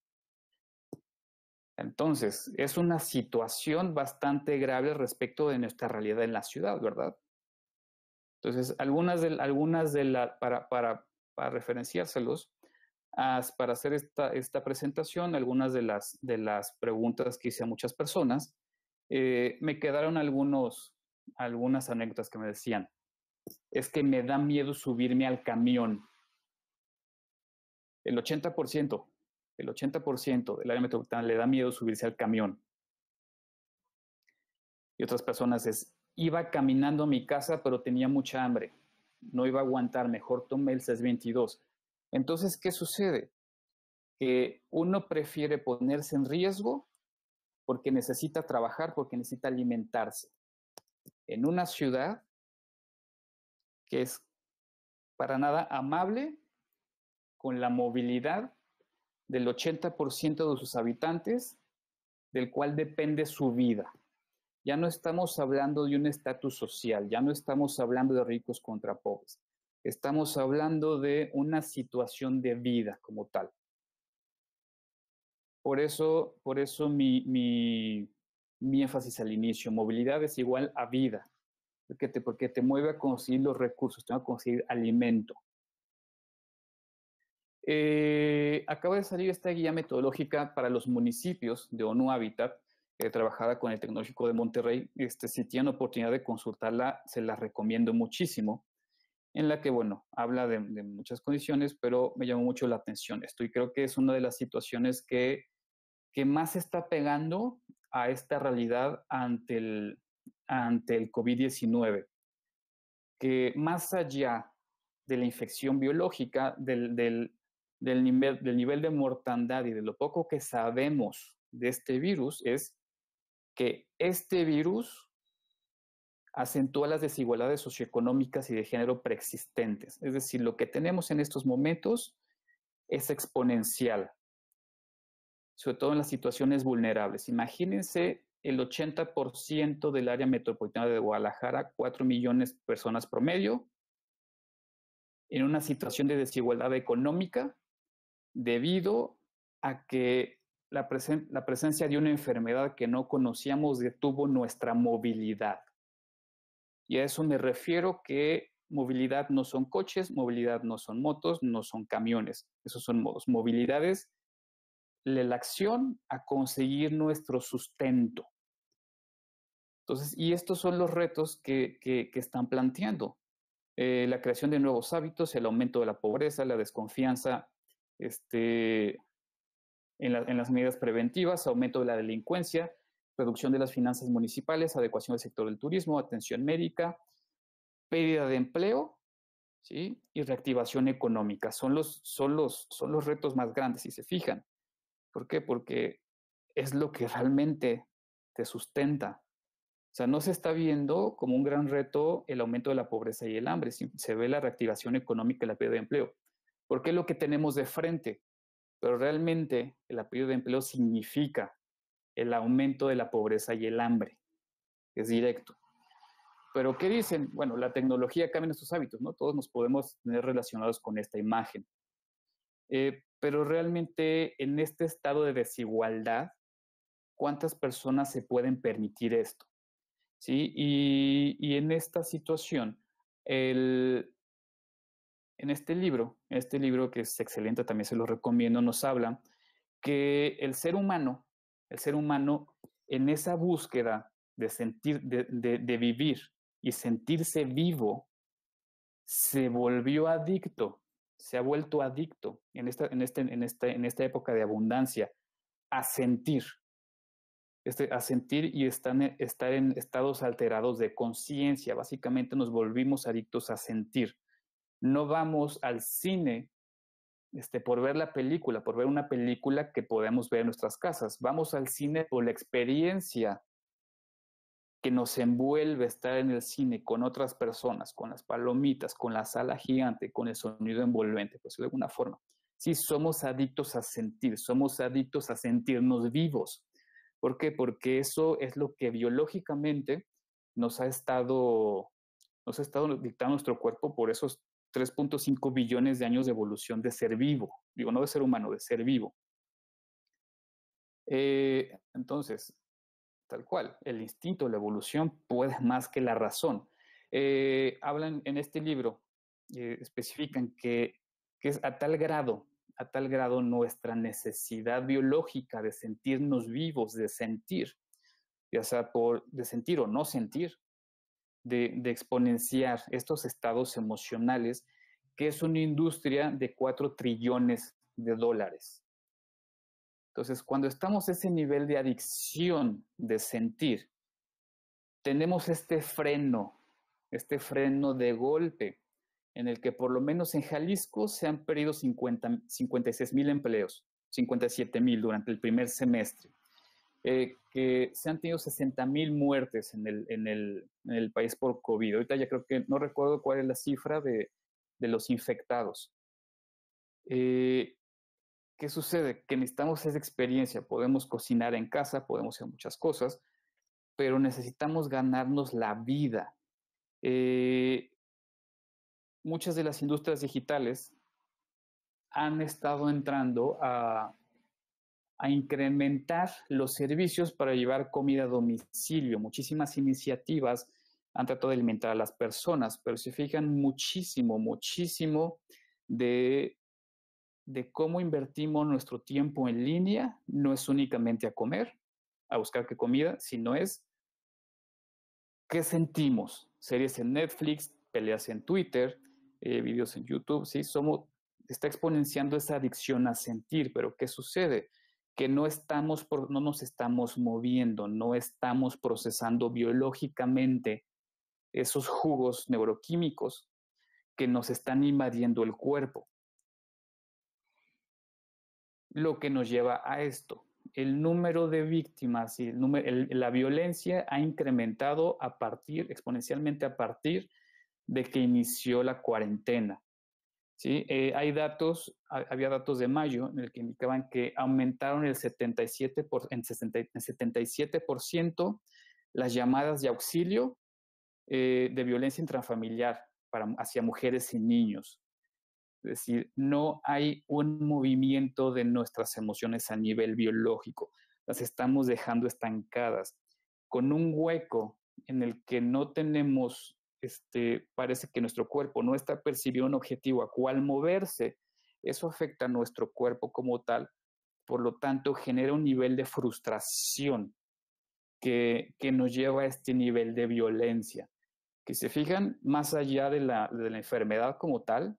Entonces, es una situación bastante grave respecto de nuestra realidad en la ciudad, ¿verdad? Entonces, para referenciárselos, para hacer esta presentación, algunas de las preguntas que hice a muchas personas, me quedaron algunas anécdotas que me decían, es que me da miedo subirme al camión. El 80% del área metropolitana le da miedo subirse al camión. Y otras personas iba caminando a mi casa, pero tenía mucha hambre. No iba a aguantar, mejor tomé el 622. Entonces, ¿qué sucede? Que uno prefiere ponerse en riesgo porque necesita trabajar, porque necesita alimentarse. En una ciudad que es para nada amable con la movilidad del 80% de sus habitantes, del cual depende su vida. Ya no estamos hablando de un estatus social, ya no estamos hablando de ricos contra pobres, estamos hablando de una situación de vida como tal. Por eso mi énfasis al inicio, movilidad es igual a vida, porque te mueve a conseguir los recursos, te mueve a conseguir alimento. Acaba de salir esta guía metodológica para los municipios de ONU Habitat, trabajada con el Tecnológico de Monterrey. Si tienen oportunidad de consultarla, se la recomiendo muchísimo, en la que, bueno, habla de muchas condiciones, pero me llamó mucho la atención esto y creo que es una de las situaciones que más se está pegando a esta realidad ante el COVID-19, que más allá de la infección biológica, del nivel de mortandad y de lo poco que sabemos de este virus, es que este virus acentúa las desigualdades socioeconómicas y de género preexistentes. Es decir, lo que tenemos en estos momentos es exponencial, sobre todo en las situaciones vulnerables. Imagínense el 80% del área metropolitana de Guadalajara, 4 millones de personas promedio, en una situación de desigualdad económica debido a que la presencia de una enfermedad que no conocíamos detuvo nuestra movilidad. Y a eso me refiero que movilidad no son coches, movilidad no son motos, no son camiones. Esos son modos. Movilidad es la acción a conseguir nuestro sustento. Entonces, y estos son los retos que están planteando. La creación de nuevos hábitos, el aumento de la pobreza, la desconfianza en las medidas preventivas, aumento de la delincuencia, reducción de las finanzas municipales, adecuación del sector del turismo, atención médica, pérdida de empleo, ¿sí? Y reactivación económica. Son los retos más grandes, si se fijan. ¿Por qué? Porque es lo que realmente te sustenta. O sea, no se está viendo como un gran reto el aumento de la pobreza y el hambre, se ve la reactivación económica y la pérdida de empleo, porque es lo que tenemos de frente, pero realmente la pérdida de empleo significa el aumento de la pobreza y el hambre, es directo. Pero ¿qué dicen? Bueno, la tecnología cambia nuestros hábitos, ¿no? Todos nos podemos tener relacionados con esta imagen. Pero realmente en este estado de desigualdad, ¿cuántas personas se pueden permitir esto? ¿Sí? Y en esta situación, en este libro que es excelente, también se lo recomiendo, nos habla que el ser humano en esa búsqueda de sentir, de vivir y sentirse vivo, se volvió adicto, se ha vuelto adicto en esta época de abundancia a sentir, a sentir y estar en estados alterados de conciencia. Básicamente nos volvimos adictos a sentir. No vamos al cine por ver la película, por ver una película que podemos ver en nuestras casas. Vamos al cine por la experiencia que nos envuelve estar en el cine con otras personas, con las palomitas, con la sala gigante, con el sonido envolvente, pues de alguna forma. Sí, somos adictos a sentir, somos adictos a sentirnos vivos. ¿Por qué? Porque eso es lo que biológicamente nos ha estado dictando nuestro cuerpo por esos 3.5 billones de años de evolución de ser vivo. Digo, no de ser humano, de ser vivo. Entonces, tal cual, el instinto, la evolución puede más que la razón. Hablan en este libro, especifican que es a tal grado nuestra necesidad biológica de sentirnos vivos, de sentir, ya sea de sentir o no sentir, de exponenciar estos estados emocionales, que es una industria de 4 trillones de dólares. Entonces, cuando estamos a ese nivel de adicción de sentir, tenemos este freno de golpe, en el que por lo menos en Jalisco se han perdido 56,000 empleos, 57,000 durante el primer semestre, que se han tenido 60,000 muertes en el país por COVID. Ahorita ya creo que no recuerdo cuál es la cifra de los infectados. ¿Qué sucede? Que necesitamos esa experiencia. Podemos cocinar en casa, podemos hacer muchas cosas, pero necesitamos ganarnos la vida. Muchas de las industrias digitales han estado entrando a incrementar los servicios para llevar comida a domicilio. Muchísimas iniciativas han tratado de alimentar a las personas, pero se fijan muchísimo de cómo invertimos nuestro tiempo en línea. No es únicamente a comer, a buscar qué comida, sino es qué sentimos. Series en Netflix, peleas en Twitter, videos en YouTube, ¿sí? Está exponenciando esa adicción a sentir, pero ¿qué sucede? Que no nos estamos moviendo, no estamos procesando biológicamente esos jugos neuroquímicos que nos están invadiendo el cuerpo. Lo que nos lleva a esto. El número de víctimas y la violencia ha incrementado exponencialmente a partir de que inició la cuarentena. ¿Sí? Había datos de mayo en el que indicaban que aumentaron en 77% las llamadas de auxilio de violencia intrafamiliar hacia mujeres y niños. Es decir, no hay un movimiento de nuestras emociones a nivel biológico. Las estamos dejando estancadas con un hueco en el que no tenemos, parece que nuestro cuerpo no está percibiendo un objetivo a cual moverse. Eso afecta a nuestro cuerpo como tal, por lo tanto genera un nivel de frustración que nos lleva a este nivel de violencia. Que se fijan, más allá de la enfermedad como tal,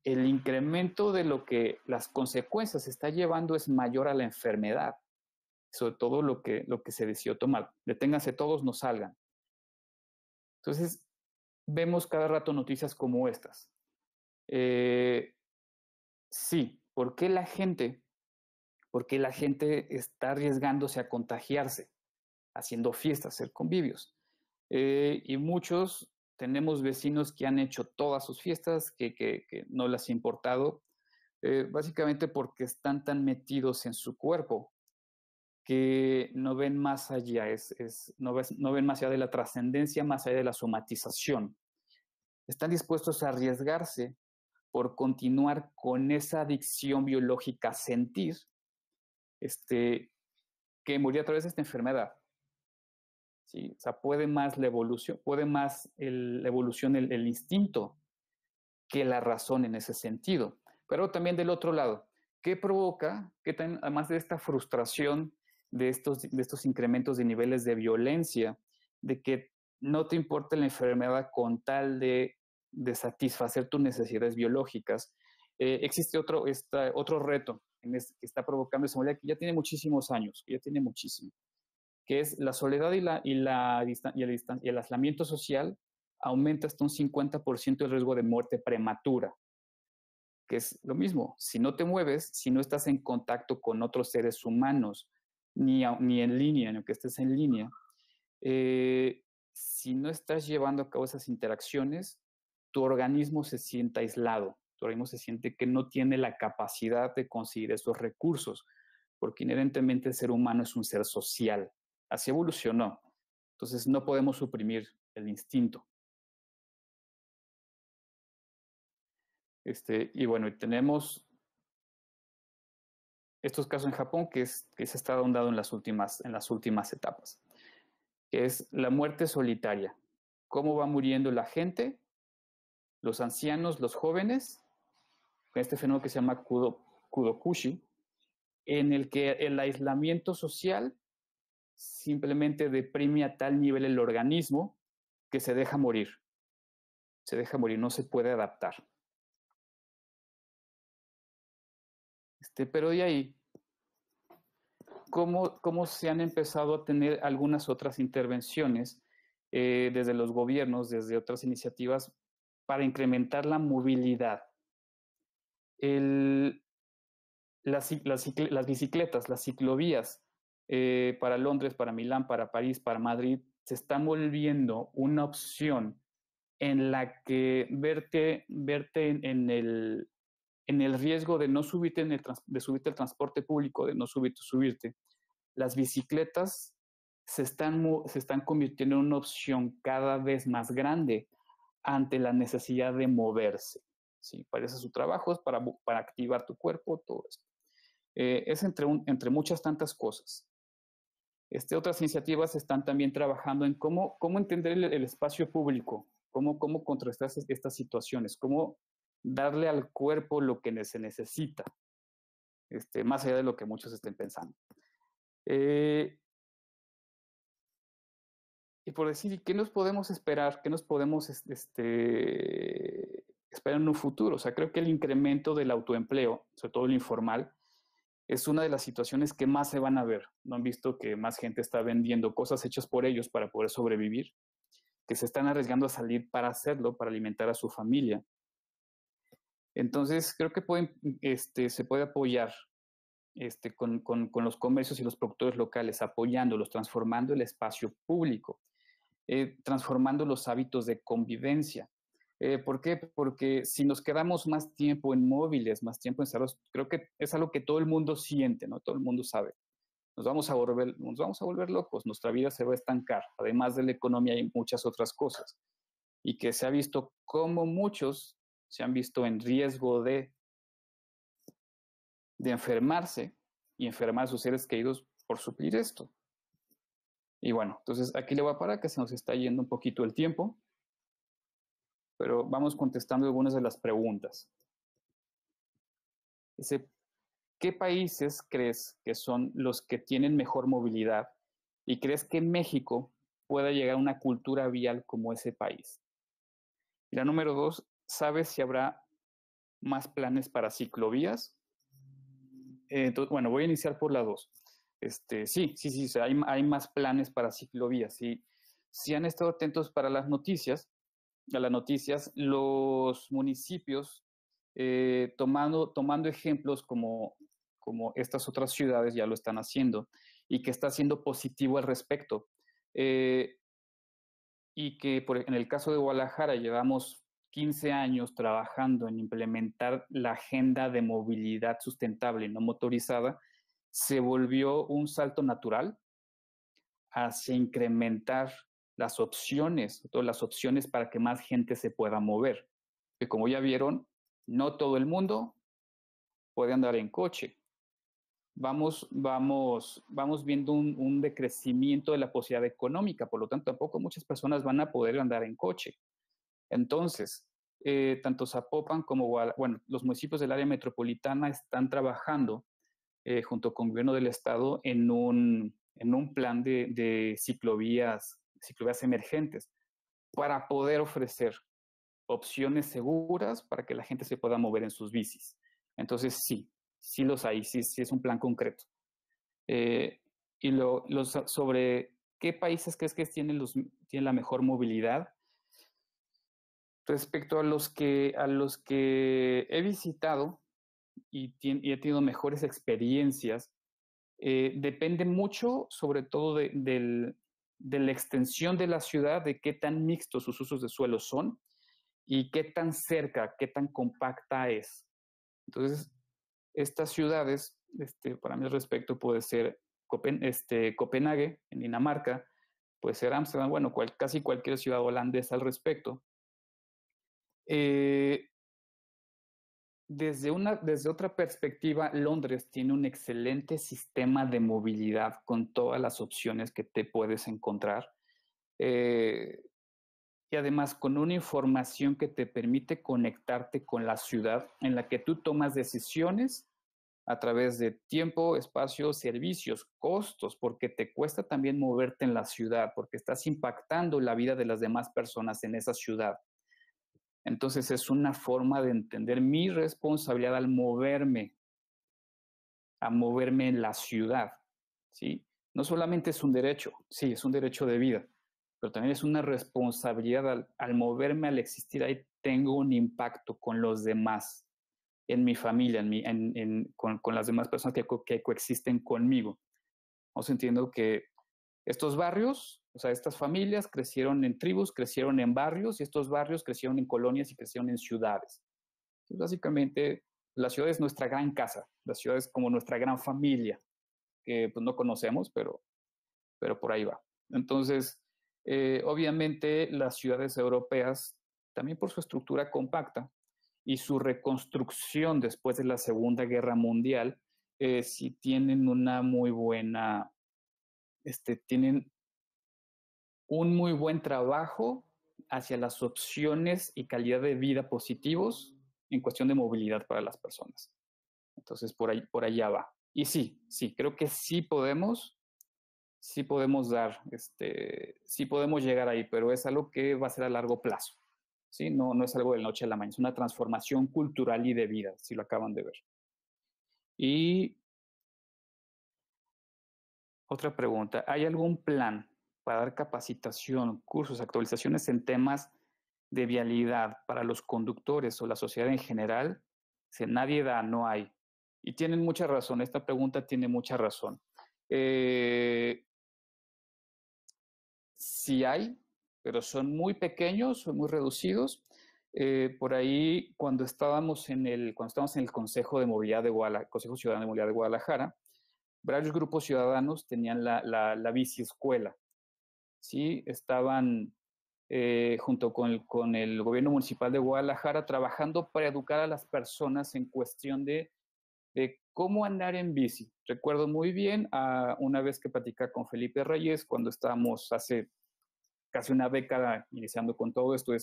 el incremento de lo que las consecuencias está llevando es mayor a la enfermedad, sobre todo lo que se decidió tomar. Deténganse todos, no salgan. Entonces, vemos cada rato noticias como estas. Sí, ¿por qué la gente está arriesgándose a contagiarse, haciendo fiestas, hacer convivios? Y muchos tenemos vecinos que han hecho todas sus fiestas, que no les ha importado, básicamente porque están tan metidos en su cuerpo que no ven más allá, no ven más allá de la trascendencia, más allá de la somatización. Están dispuestos a arriesgarse por continuar con esa adicción biológica a sentir, que murió a través de esta enfermedad. ¿Sí? O sea, puede más la evolución, el instinto que la razón en ese sentido. Pero también del otro lado, ¿qué provoca? Además de esta frustración, de estos incrementos de niveles de violencia, de que no te importa la enfermedad con tal de satisfacer tus necesidades biológicas, existe otro reto que está provocando esa movilidad que ya tiene muchísimos años, que ya tiene muchísimo, que es la soledad y el aislamiento social aumenta hasta un 50% el riesgo de muerte prematura, que es lo mismo. Si no te mueves, si no estás en contacto con otros seres humanos, ni en línea, ni aunque estés en línea, si no estás llevando a cabo esas interacciones, tu organismo se siente aislado, tu organismo se siente que no tiene la capacidad de conseguir esos recursos, porque inherentemente el ser humano es un ser social, así evolucionó. Entonces no podemos suprimir el instinto. Y bueno, tenemos estos casos en Japón que se está dando en las últimas etapas, que es la muerte solitaria. ¿Cómo va muriendo la gente? Los ancianos, los jóvenes, con este fenómeno que se llama kudokushi, en el que el aislamiento social simplemente deprime a tal nivel el organismo que se deja morir. Se deja morir, no se puede adaptar. Pero de ahí, ¿cómo se han empezado a tener algunas otras intervenciones desde los gobiernos, desde otras iniciativas, para incrementar la movilidad? Las bicicletas, las ciclovías para Londres, para Milán, para París, para Madrid, se están volviendo una opción en la que verte en el riesgo de no subirte, de subirte al transporte público, de no subirte. Las bicicletas se están convirtiendo en una opción cada vez más grande ante la necesidad de moverse. ¿Sí? Para eso su trabajo es para activar tu cuerpo, todo esto. Es entre muchas tantas cosas. Otras iniciativas están también trabajando en cómo entender el espacio público, cómo contrastar estas situaciones, cómo darle al cuerpo lo que se necesita, más allá de lo que muchos estén pensando. Y por decir, ¿qué nos podemos esperar? ¿Qué nos podemos esperar en un futuro? O sea, creo que el incremento del autoempleo, sobre todo el informal, es una de las situaciones que más se van a ver. ¿No han visto que más gente está vendiendo cosas hechas por ellos para poder sobrevivir? Que se están arriesgando a salir para hacerlo, para alimentar a su familia. Entonces, creo que se puede apoyar con los comercios y los productores locales, apoyándolos, transformando el espacio público, transformando los hábitos de convivencia. ¿Por qué? Porque si nos quedamos más tiempo en móviles, más tiempo encerrados, creo que es algo que todo el mundo siente, ¿no? Todo el mundo sabe. Nos vamos a volver locos, nuestra vida se va a estancar. Además de la economía hay muchas otras cosas. Y que se ha visto cómo muchos se han visto en riesgo de enfermarse y enfermar a sus seres queridos por suplir esto. Y bueno, entonces aquí le voy a parar, que se nos está yendo un poquito el tiempo, pero vamos contestando algunas de las preguntas. ¿qué países crees que son los que tienen mejor movilidad? ¿Y crees que México pueda llegar a una cultura vial como ese país? Y la número 2, ¿sabes si habrá más planes para ciclovías? Entonces, bueno, voy a iniciar por la 2. Sí, hay más planes para ciclovías. Sí. Si han estado atentos para las noticias, a las noticias, los municipios, tomando ejemplos como estas otras ciudades ya lo están haciendo y que está siendo positivo al respecto. Y que en el caso de Guadalajara llevamos 15 años trabajando en implementar la agenda de movilidad sustentable y no motorizada, se volvió un salto natural hacia incrementar las opciones, todas las opciones para que más gente se pueda mover. Que como ya vieron, no todo el mundo puede andar en coche. Vamos viendo un decrecimiento de la posibilidad económica, por lo tanto, tampoco muchas personas van a poder andar en coche. Entonces, tanto Zapopan como bueno, los municipios del área metropolitana están trabajando junto con el gobierno del estado en un plan de ciclovías emergentes para poder ofrecer opciones seguras para que la gente se pueda mover en sus bicis. Entonces, sí los hay, sí es un plan concreto. Y sobre qué países crees que tienen la mejor movilidad. Respecto a los que he visitado y he tenido mejores experiencias, depende mucho, sobre todo, de la extensión de la ciudad, de qué tan mixtos sus usos de suelo son y qué tan cerca, qué tan compacta es. Entonces, estas ciudades, para mí al respecto, puede ser Copenhague, en Dinamarca, puede ser Ámsterdam, bueno, casi cualquier ciudad holandesa al respecto. Desde otra perspectiva, Londres tiene un excelente sistema de movilidad con todas las opciones que te puedes encontrar. Y además con una información que te permite conectarte con la ciudad en la que tú tomas decisiones a través de tiempo, espacio, servicios, costos, porque te cuesta también moverte en la ciudad, porque estás impactando la vida de las demás personas en esa ciudad. Entonces es una forma de entender mi responsabilidad al moverme en la ciudad, ¿sí? No solamente es un derecho, sí, es un derecho de vida, pero también es una responsabilidad al moverme, al existir ahí, tengo un impacto con los demás, en mi familia, con las demás personas que coexisten conmigo. Vamos entiendo que estos barrios, o sea, estas familias crecieron en tribus, crecieron en barrios, y estos barrios crecieron en colonias y crecieron en ciudades. Entonces, básicamente, la ciudad es nuestra gran casa, la ciudad es como nuestra gran familia, que pues no conocemos, pero por ahí va. Entonces, obviamente, las ciudades europeas, también por su estructura compacta y su reconstrucción después de la Segunda Guerra Mundial, sí tienen una muy buena, tienen un muy buen trabajo hacia las opciones y calidad de vida positivos en cuestión de movilidad para las personas. Entonces, por allá va. Y sí, creo que sí podemos sí podemos llegar ahí, pero es algo que va a ser a largo plazo. ¿Sí? No es algo de la noche a la mañana, es una transformación cultural y de vida, si lo acaban de ver. Y otra pregunta, ¿hay algún plan para dar capacitación, cursos, actualizaciones en temas de vialidad para los conductores o la sociedad en general? Si nadie da, no hay. Y tienen mucha razón, esta pregunta tiene mucha razón. Sí hay, pero son muy pequeños, son muy reducidos. Por ahí, cuando estábamos en el Consejo de Movilidad Consejo Ciudadano de Movilidad de Guadalajara, varios grupos ciudadanos tenían la bici escuela. ¿Sí? Estaban junto con el gobierno municipal de Guadalajara trabajando para educar a las personas en cuestión de cómo andar en bici. Recuerdo muy bien una vez que platicé con Felipe Reyes cuando estábamos hace casi una década iniciando con todo esto,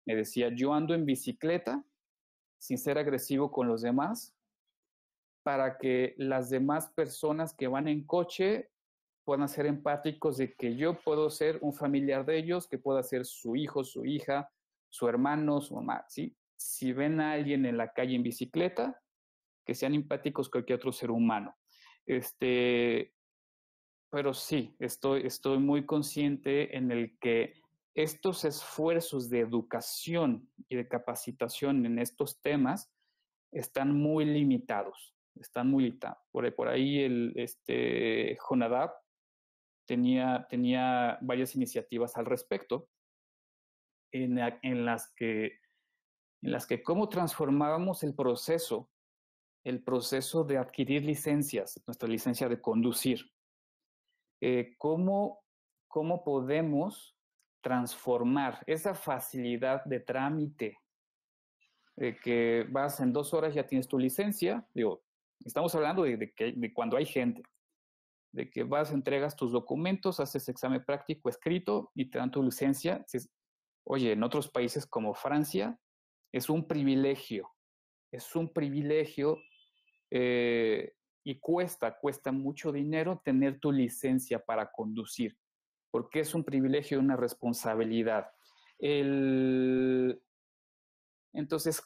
me decía, yo ando en bicicleta sin ser agresivo con los demás para que las demás personas que van en coche puedan ser empáticos de que yo puedo ser un familiar de ellos, que pueda ser su hijo, su hija, su hermano, su mamá, ¿sí? Si ven a alguien en la calle en bicicleta, que sean empáticos con cualquier otro ser humano. Pero sí, estoy muy consciente en el que estos esfuerzos de educación y de capacitación en estos temas están muy limitados, están muy limitados. Por ahí Jonadab tenía varias iniciativas al respecto en las que cómo transformábamos el proceso de adquirir licencias, nuestra licencia de conducir. ¿Cómo podemos transformar esa facilidad de trámite de que vas en 2 horas ya tienes tu licencia? Digo, estamos hablando de cuando hay gente, de que vas, entregas tus documentos, haces examen práctico escrito y te dan tu licencia. Oye, en otros países como Francia es un privilegio y cuesta mucho dinero tener tu licencia para conducir, porque es un privilegio y una responsabilidad. Entonces,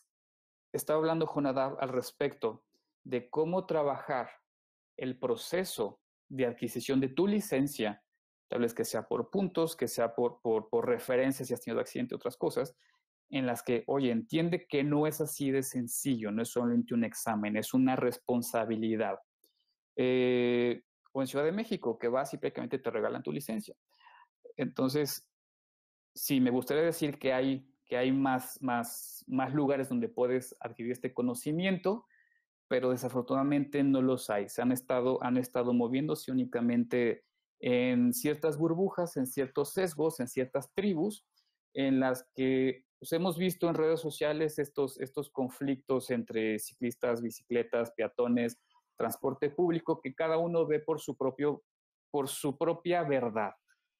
estaba hablando Jonadab al respecto de cómo trabajar el proceso de adquisición de tu licencia, tal vez que sea por puntos, que sea por referencias si has tenido accidente, otras cosas, en las que, oye, entiende que no es así de sencillo, no es solamente un examen, es una responsabilidad. O en Ciudad de México, que vas y prácticamente te regalan tu licencia. Entonces, sí, me gustaría decir que hay más lugares donde puedes adquirir este conocimiento, pero desafortunadamente no los hay. Han estado moviéndose únicamente en ciertas burbujas, en ciertos sesgos, en ciertas tribus, en las que pues, hemos visto en redes sociales estos conflictos entre ciclistas, bicicletas, peatones, transporte público, que cada uno ve por su propia verdad.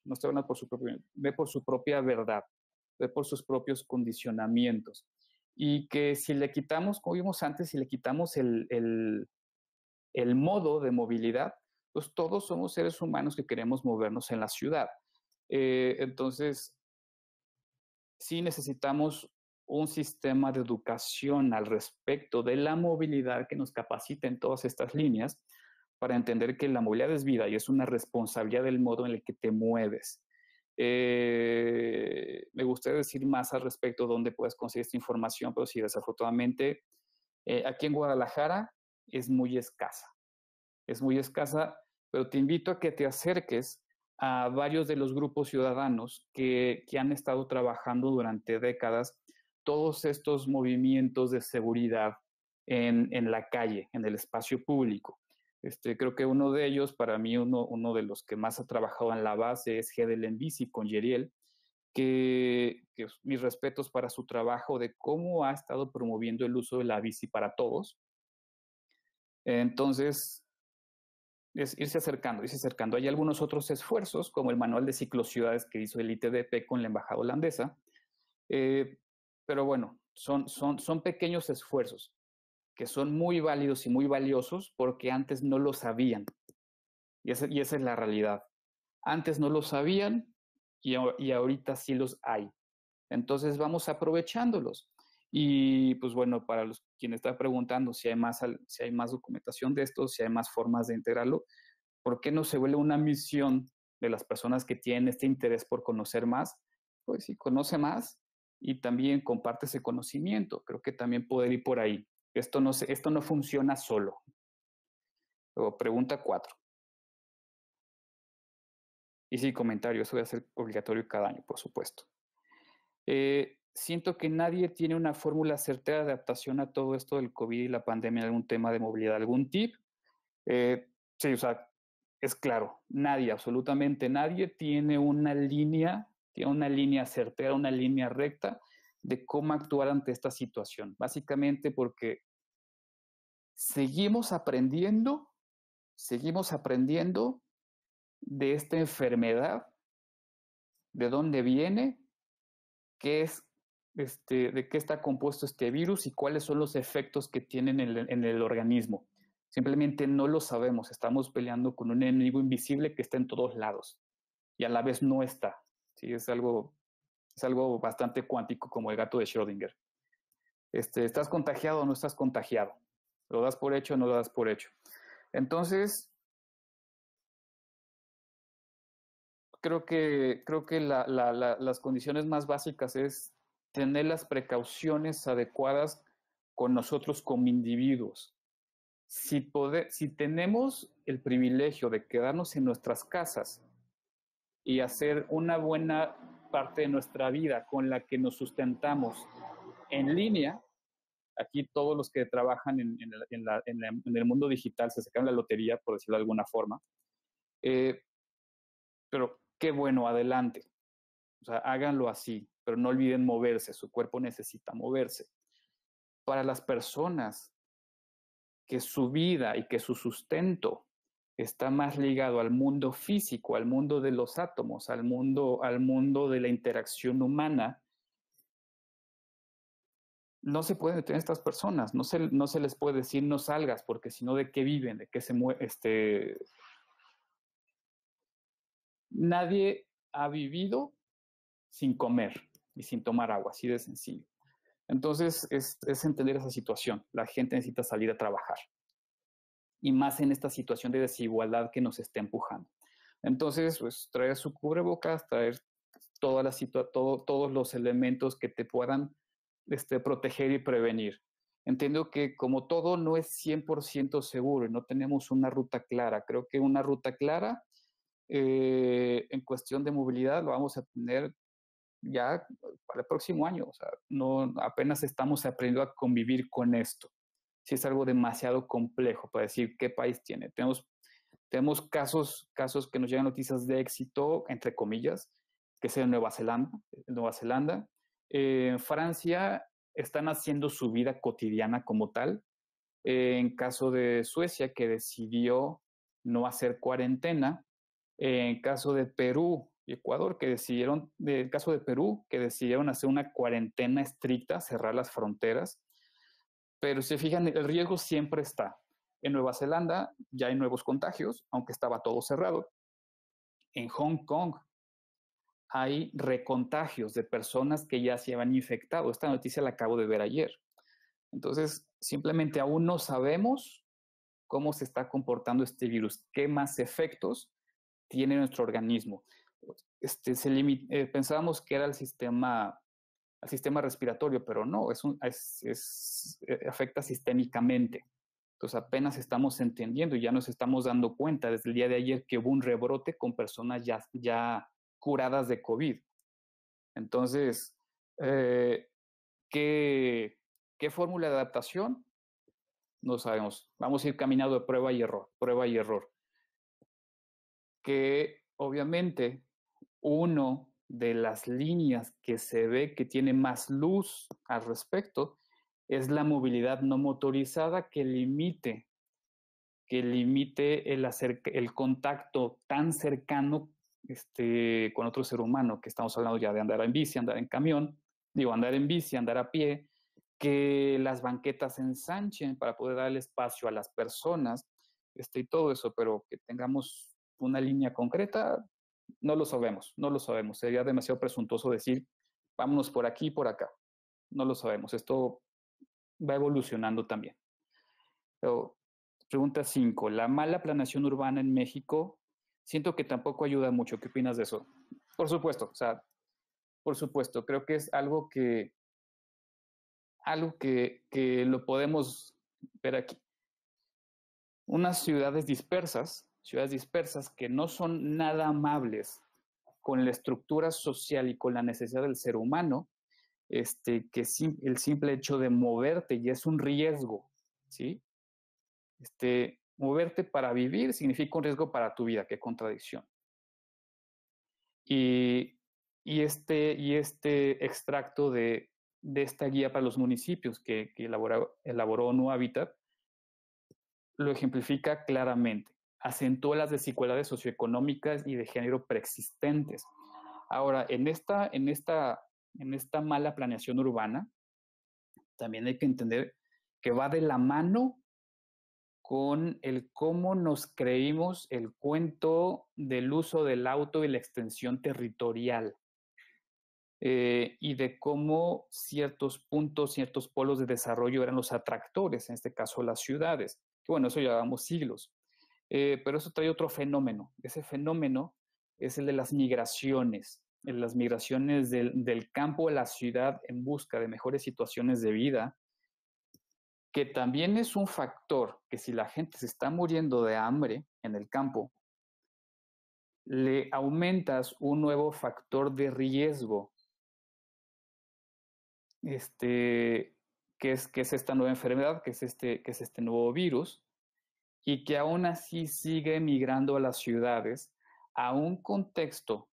No estoy hablando ve por su propia verdad, ve por sus propios condicionamientos. Y que si le quitamos, como vimos antes, si le quitamos el modo de movilidad, pues todos somos seres humanos que queremos movernos en la ciudad. Entonces, sí necesitamos un sistema de educación al respecto de la movilidad que nos capacite en todas estas líneas para entender que la movilidad es vida y es una responsabilidad del modo en el que te mueves. Me gustaría decir más al respecto de dónde puedes conseguir esta información, pero sí, desafortunadamente, aquí en Guadalajara es muy escasa. Es muy escasa, pero te invito a que te acerques a varios de los grupos ciudadanos que han estado trabajando durante décadas todos estos movimientos de seguridad en la calle, en el espacio público. Creo que uno de ellos, para mí, uno de los que más ha trabajado en la base es Gedel en Bici con Yeriel, que mis respetos para su trabajo de cómo ha estado promoviendo el uso de la bici para todos. Entonces, es irse acercando. Hay algunos otros esfuerzos, como el manual de ciclociudades que hizo el ITDP con la embajada holandesa, pero bueno, son pequeños esfuerzos que son muy válidos y muy valiosos porque antes no lo sabían. Y esa es la realidad. Antes no lo sabían y ahorita sí los hay. Entonces vamos aprovechándolos. Y pues bueno, para quienes están preguntando si hay más documentación de esto, si hay más formas de integrarlo, ¿por qué no se vuelve una misión de las personas que tienen este interés por conocer más? Pues sí, conoce más y también comparte ese conocimiento. Creo que también poder ir por ahí. Esto no funciona solo. Luego, pregunta 4. Y sí, comentario, eso debe ser obligatorio cada año, por supuesto. Siento que nadie tiene una fórmula certera de adaptación a todo esto del COVID y la pandemia, algún tema de movilidad, algún tip. Sí, o sea, es claro, nadie, absolutamente nadie tiene una línea certera, una línea recta de cómo actuar ante esta situación. Básicamente porque seguimos aprendiendo de esta enfermedad, de dónde viene, de qué está compuesto este virus y cuáles son los efectos que tienen en el organismo. Simplemente no lo sabemos. Estamos peleando con un enemigo invisible que está en todos lados y a la vez no está. ¿Sí? Es algo bastante cuántico, como el gato de Schrödinger. ¿Estás contagiado o no estás contagiado? ¿Lo das por hecho o no lo das por hecho? Entonces, creo que las condiciones más básicas es tener las precauciones adecuadas con nosotros como individuos. Si tenemos el privilegio de quedarnos en nuestras casas y hacer una buena parte de nuestra vida con la que nos sustentamos en línea, aquí todos los que trabajan en el mundo digital se sacan la lotería, por decirlo de alguna forma, pero qué bueno, adelante. O sea, háganlo así, pero no olviden moverse, su cuerpo necesita moverse. Para las personas que su vida y que su sustento está más ligado al mundo físico, al mundo de los átomos, al mundo de la interacción humana, no se pueden detener estas personas, no se les puede decir no salgas, porque si no, ¿de qué viven? ¿De qué se mueven? Nadie ha vivido sin comer y sin tomar agua, así de sencillo. Entonces, es entender esa situación. La gente necesita salir a trabajar. Y más en esta situación de desigualdad que nos está empujando. Entonces, pues traer su cubrebocas, traer todos los elementos que te puedan proteger y prevenir. Entiendo que como todo no es 100% seguro y no tenemos una ruta clara. Creo que una ruta clara en cuestión de movilidad lo vamos a tener ya para el próximo año. O sea, no, apenas estamos aprendiendo a convivir con esto. Si es algo demasiado complejo para decir qué país tiene. Tenemos casos que nos llegan noticias de éxito, entre comillas, que es en Nueva Zelanda. En Francia están haciendo su vida cotidiana como tal. En caso de Suecia, que decidió no hacer cuarentena. En caso de Perú y Ecuador, el caso de Perú, que decidieron hacer una cuarentena estricta, cerrar las fronteras. Pero si se fijan, el riesgo siempre está. En Nueva Zelanda ya hay nuevos contagios, aunque estaba todo cerrado. En Hong Kong hay recontagios de personas que ya se habían infectado. Esta noticia la acabo de ver ayer. Entonces, simplemente aún no sabemos cómo se está comportando este virus, qué más efectos tiene nuestro organismo. Pensábamos que era el sistema respiratorio, pero no, afecta sistémicamente. Entonces apenas estamos entendiendo y ya nos estamos dando cuenta desde el día de ayer que hubo un rebrote con personas ya curadas de COVID. Entonces, ¿qué fórmula de adaptación? No sabemos. Vamos a ir caminando de prueba y error. Que obviamente uno de las líneas que se ve que tiene más luz al respecto es la movilidad no motorizada que limite el contacto tan cercano con otro ser humano, que estamos hablando ya de andar en bici, andar en camión, andar en bici, andar a pie, que las banquetas se ensanchen para poder dar el espacio a las personas, y todo eso, pero que tengamos una línea concreta, no lo sabemos. Sería demasiado presuntuoso decir, vámonos por aquí y por acá. No lo sabemos. Esto va evolucionando también. Pero, pregunta 5. La mala planeación urbana en México, siento que tampoco ayuda mucho. ¿Qué opinas de eso? Por supuesto, creo que es algo que lo podemos ver aquí. Unas ciudades dispersas que no son nada amables con la estructura social y con la necesidad del ser humano, que el simple hecho de moverte ya es un riesgo, ¿sí? Moverte para vivir significa un riesgo para tu vida, qué contradicción. Y este extracto de esta guía para los municipios que elaboró No Habitat lo ejemplifica claramente. Acentúa las desigualdades socioeconómicas y de género preexistentes. Ahora, en esta mala planeación urbana, también hay que entender que va de la mano con el cómo nos creímos el cuento del uso del auto y la extensión territorial, y de cómo ciertos puntos, ciertos polos de desarrollo eran los atractores, en este caso las ciudades. Que bueno, eso llevamos siglos. Pero eso trae otro fenómeno. Ese fenómeno es el de las migraciones, del campo a la ciudad en busca de mejores situaciones de vida, que también es un factor que si la gente se está muriendo de hambre en el campo, le aumentas un nuevo factor de riesgo, que es esta nueva enfermedad, que es este nuevo virus, y que aún así sigue migrando a las ciudades, a un contexto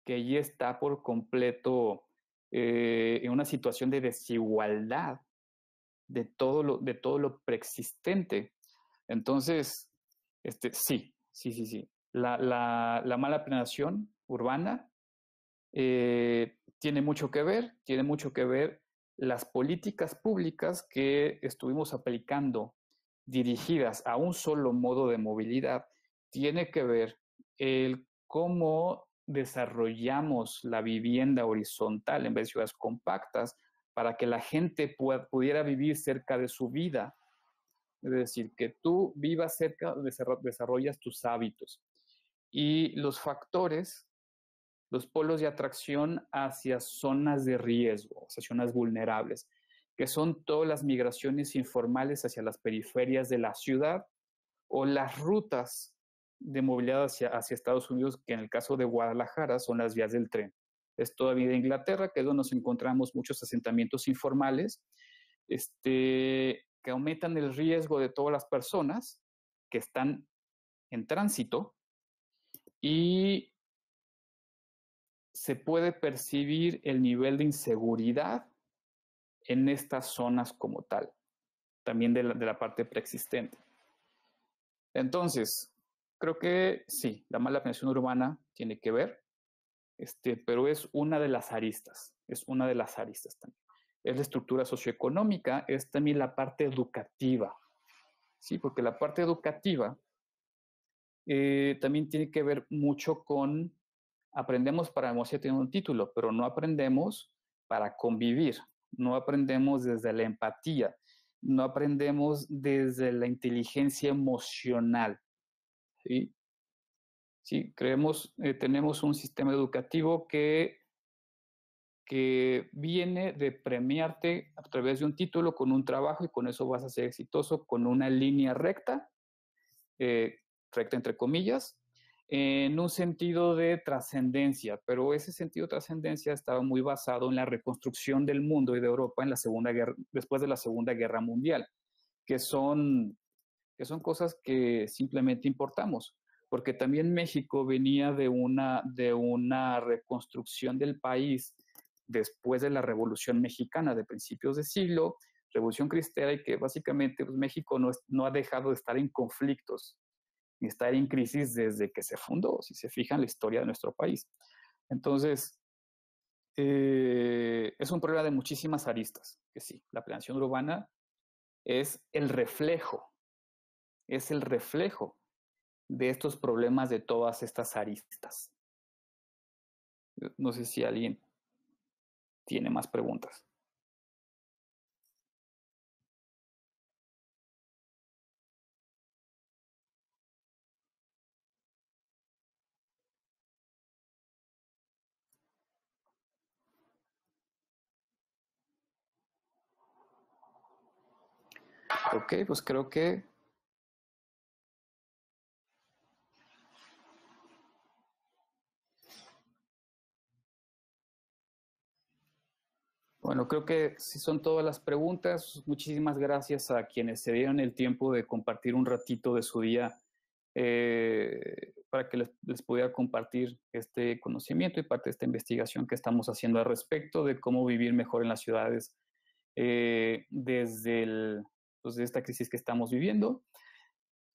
que ya está por completo en una situación de desigualdad de todo lo preexistente. Entonces, sí. La mala planeación urbana tiene mucho que ver las políticas públicas que estuvimos aplicando dirigidas a un solo modo de movilidad, tiene que ver el cómo desarrollamos la vivienda horizontal en vez de ciudades compactas para que la gente pudiera vivir cerca de su vida. Es decir, que tú vivas cerca, desarrollas tus hábitos. Y los factores, los polos de atracción hacia zonas de riesgo, hacia zonas vulnerables, que son todas las migraciones informales hacia las periferias de la ciudad o las rutas de movilidad hacia Estados Unidos, que en el caso de Guadalajara son las vías del tren. Es todavía de Inglaterra, que es donde nos encontramos muchos asentamientos informales, que aumentan el riesgo de todas las personas que están en tránsito, y se puede percibir el nivel de inseguridad en estas zonas como tal, también de la parte preexistente. Entonces, creo que sí, la mala planeación urbana tiene que ver, pero es una de las aristas, también. Es la estructura socioeconómica, es también la parte educativa, ¿sí? Porque la parte educativa también tiene que ver mucho con, aprendemos para demostrar tener un título, pero no aprendemos para convivir, no aprendemos desde la empatía, no aprendemos desde la inteligencia emocional, ¿sí? Sí, tenemos un sistema educativo que viene de premiarte a través de un título con un trabajo, y con eso vas a ser exitoso, con una línea recta, recta entre comillas, en un sentido de trascendencia, pero ese sentido de trascendencia estaba muy basado en la reconstrucción del mundo y de Europa en después de la Segunda Guerra Mundial, que son cosas que simplemente importamos, porque también México venía de una reconstrucción del país después de la Revolución Mexicana de principios de siglo, Revolución Cristera, y que básicamente pues, México no ha dejado de estar en conflictos ni estar en crisis desde que se fundó, si se fijan la historia de nuestro país. Entonces, es un problema de muchísimas aristas, que sí, la planeación urbana es el reflejo de estos problemas de todas estas aristas. No sé si alguien tiene más preguntas. Ok, pues creo que bueno, creo que si son todas las preguntas. Muchísimas gracias a quienes se dieron el tiempo de compartir un ratito de su día, para que les pudiera compartir este conocimiento y parte de esta investigación que estamos haciendo al respecto de cómo vivir mejor en las ciudades, desde esta crisis que estamos viviendo.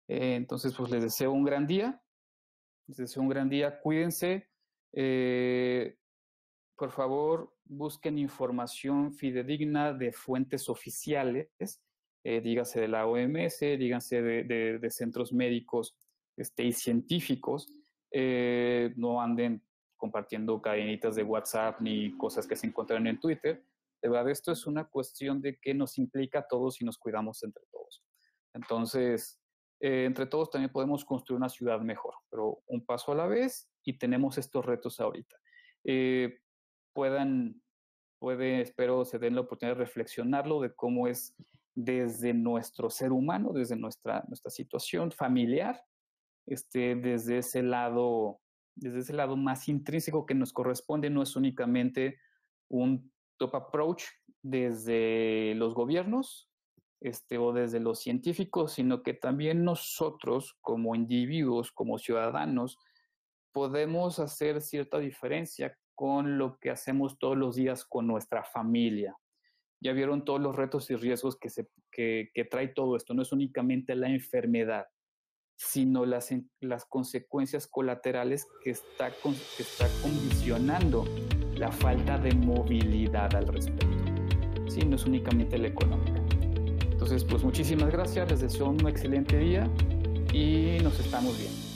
Entonces, pues les deseo un gran día. Cuídense. Por favor, busquen información fidedigna de fuentes oficiales dígase de la OMS, dígase de centros médicos y científicos, no anden compartiendo cadenitas de WhatsApp ni cosas que se encuentran en Twitter. De verdad, esto es una cuestión de que nos implica a todos y nos cuidamos entre todos. Entonces, entre todos también podemos construir una ciudad mejor, pero un paso a la vez, y tenemos estos retos ahorita. Espero se den la oportunidad de reflexionarlo, de cómo es desde nuestro ser humano, desde nuestra situación familiar, desde ese lado más intrínseco que nos corresponde. No es únicamente un top approach desde los gobiernos o desde los científicos, sino que también nosotros como individuos, como ciudadanos, podemos hacer cierta diferencia con lo que hacemos todos los días con nuestra familia. Ya vieron todos los retos y riesgos que trae todo esto. No es únicamente la enfermedad, sino las consecuencias colaterales que está condicionando la falta de movilidad al respecto. Sí, no es únicamente la económica. Entonces, pues muchísimas gracias, les deseo un excelente día y nos estamos viendo.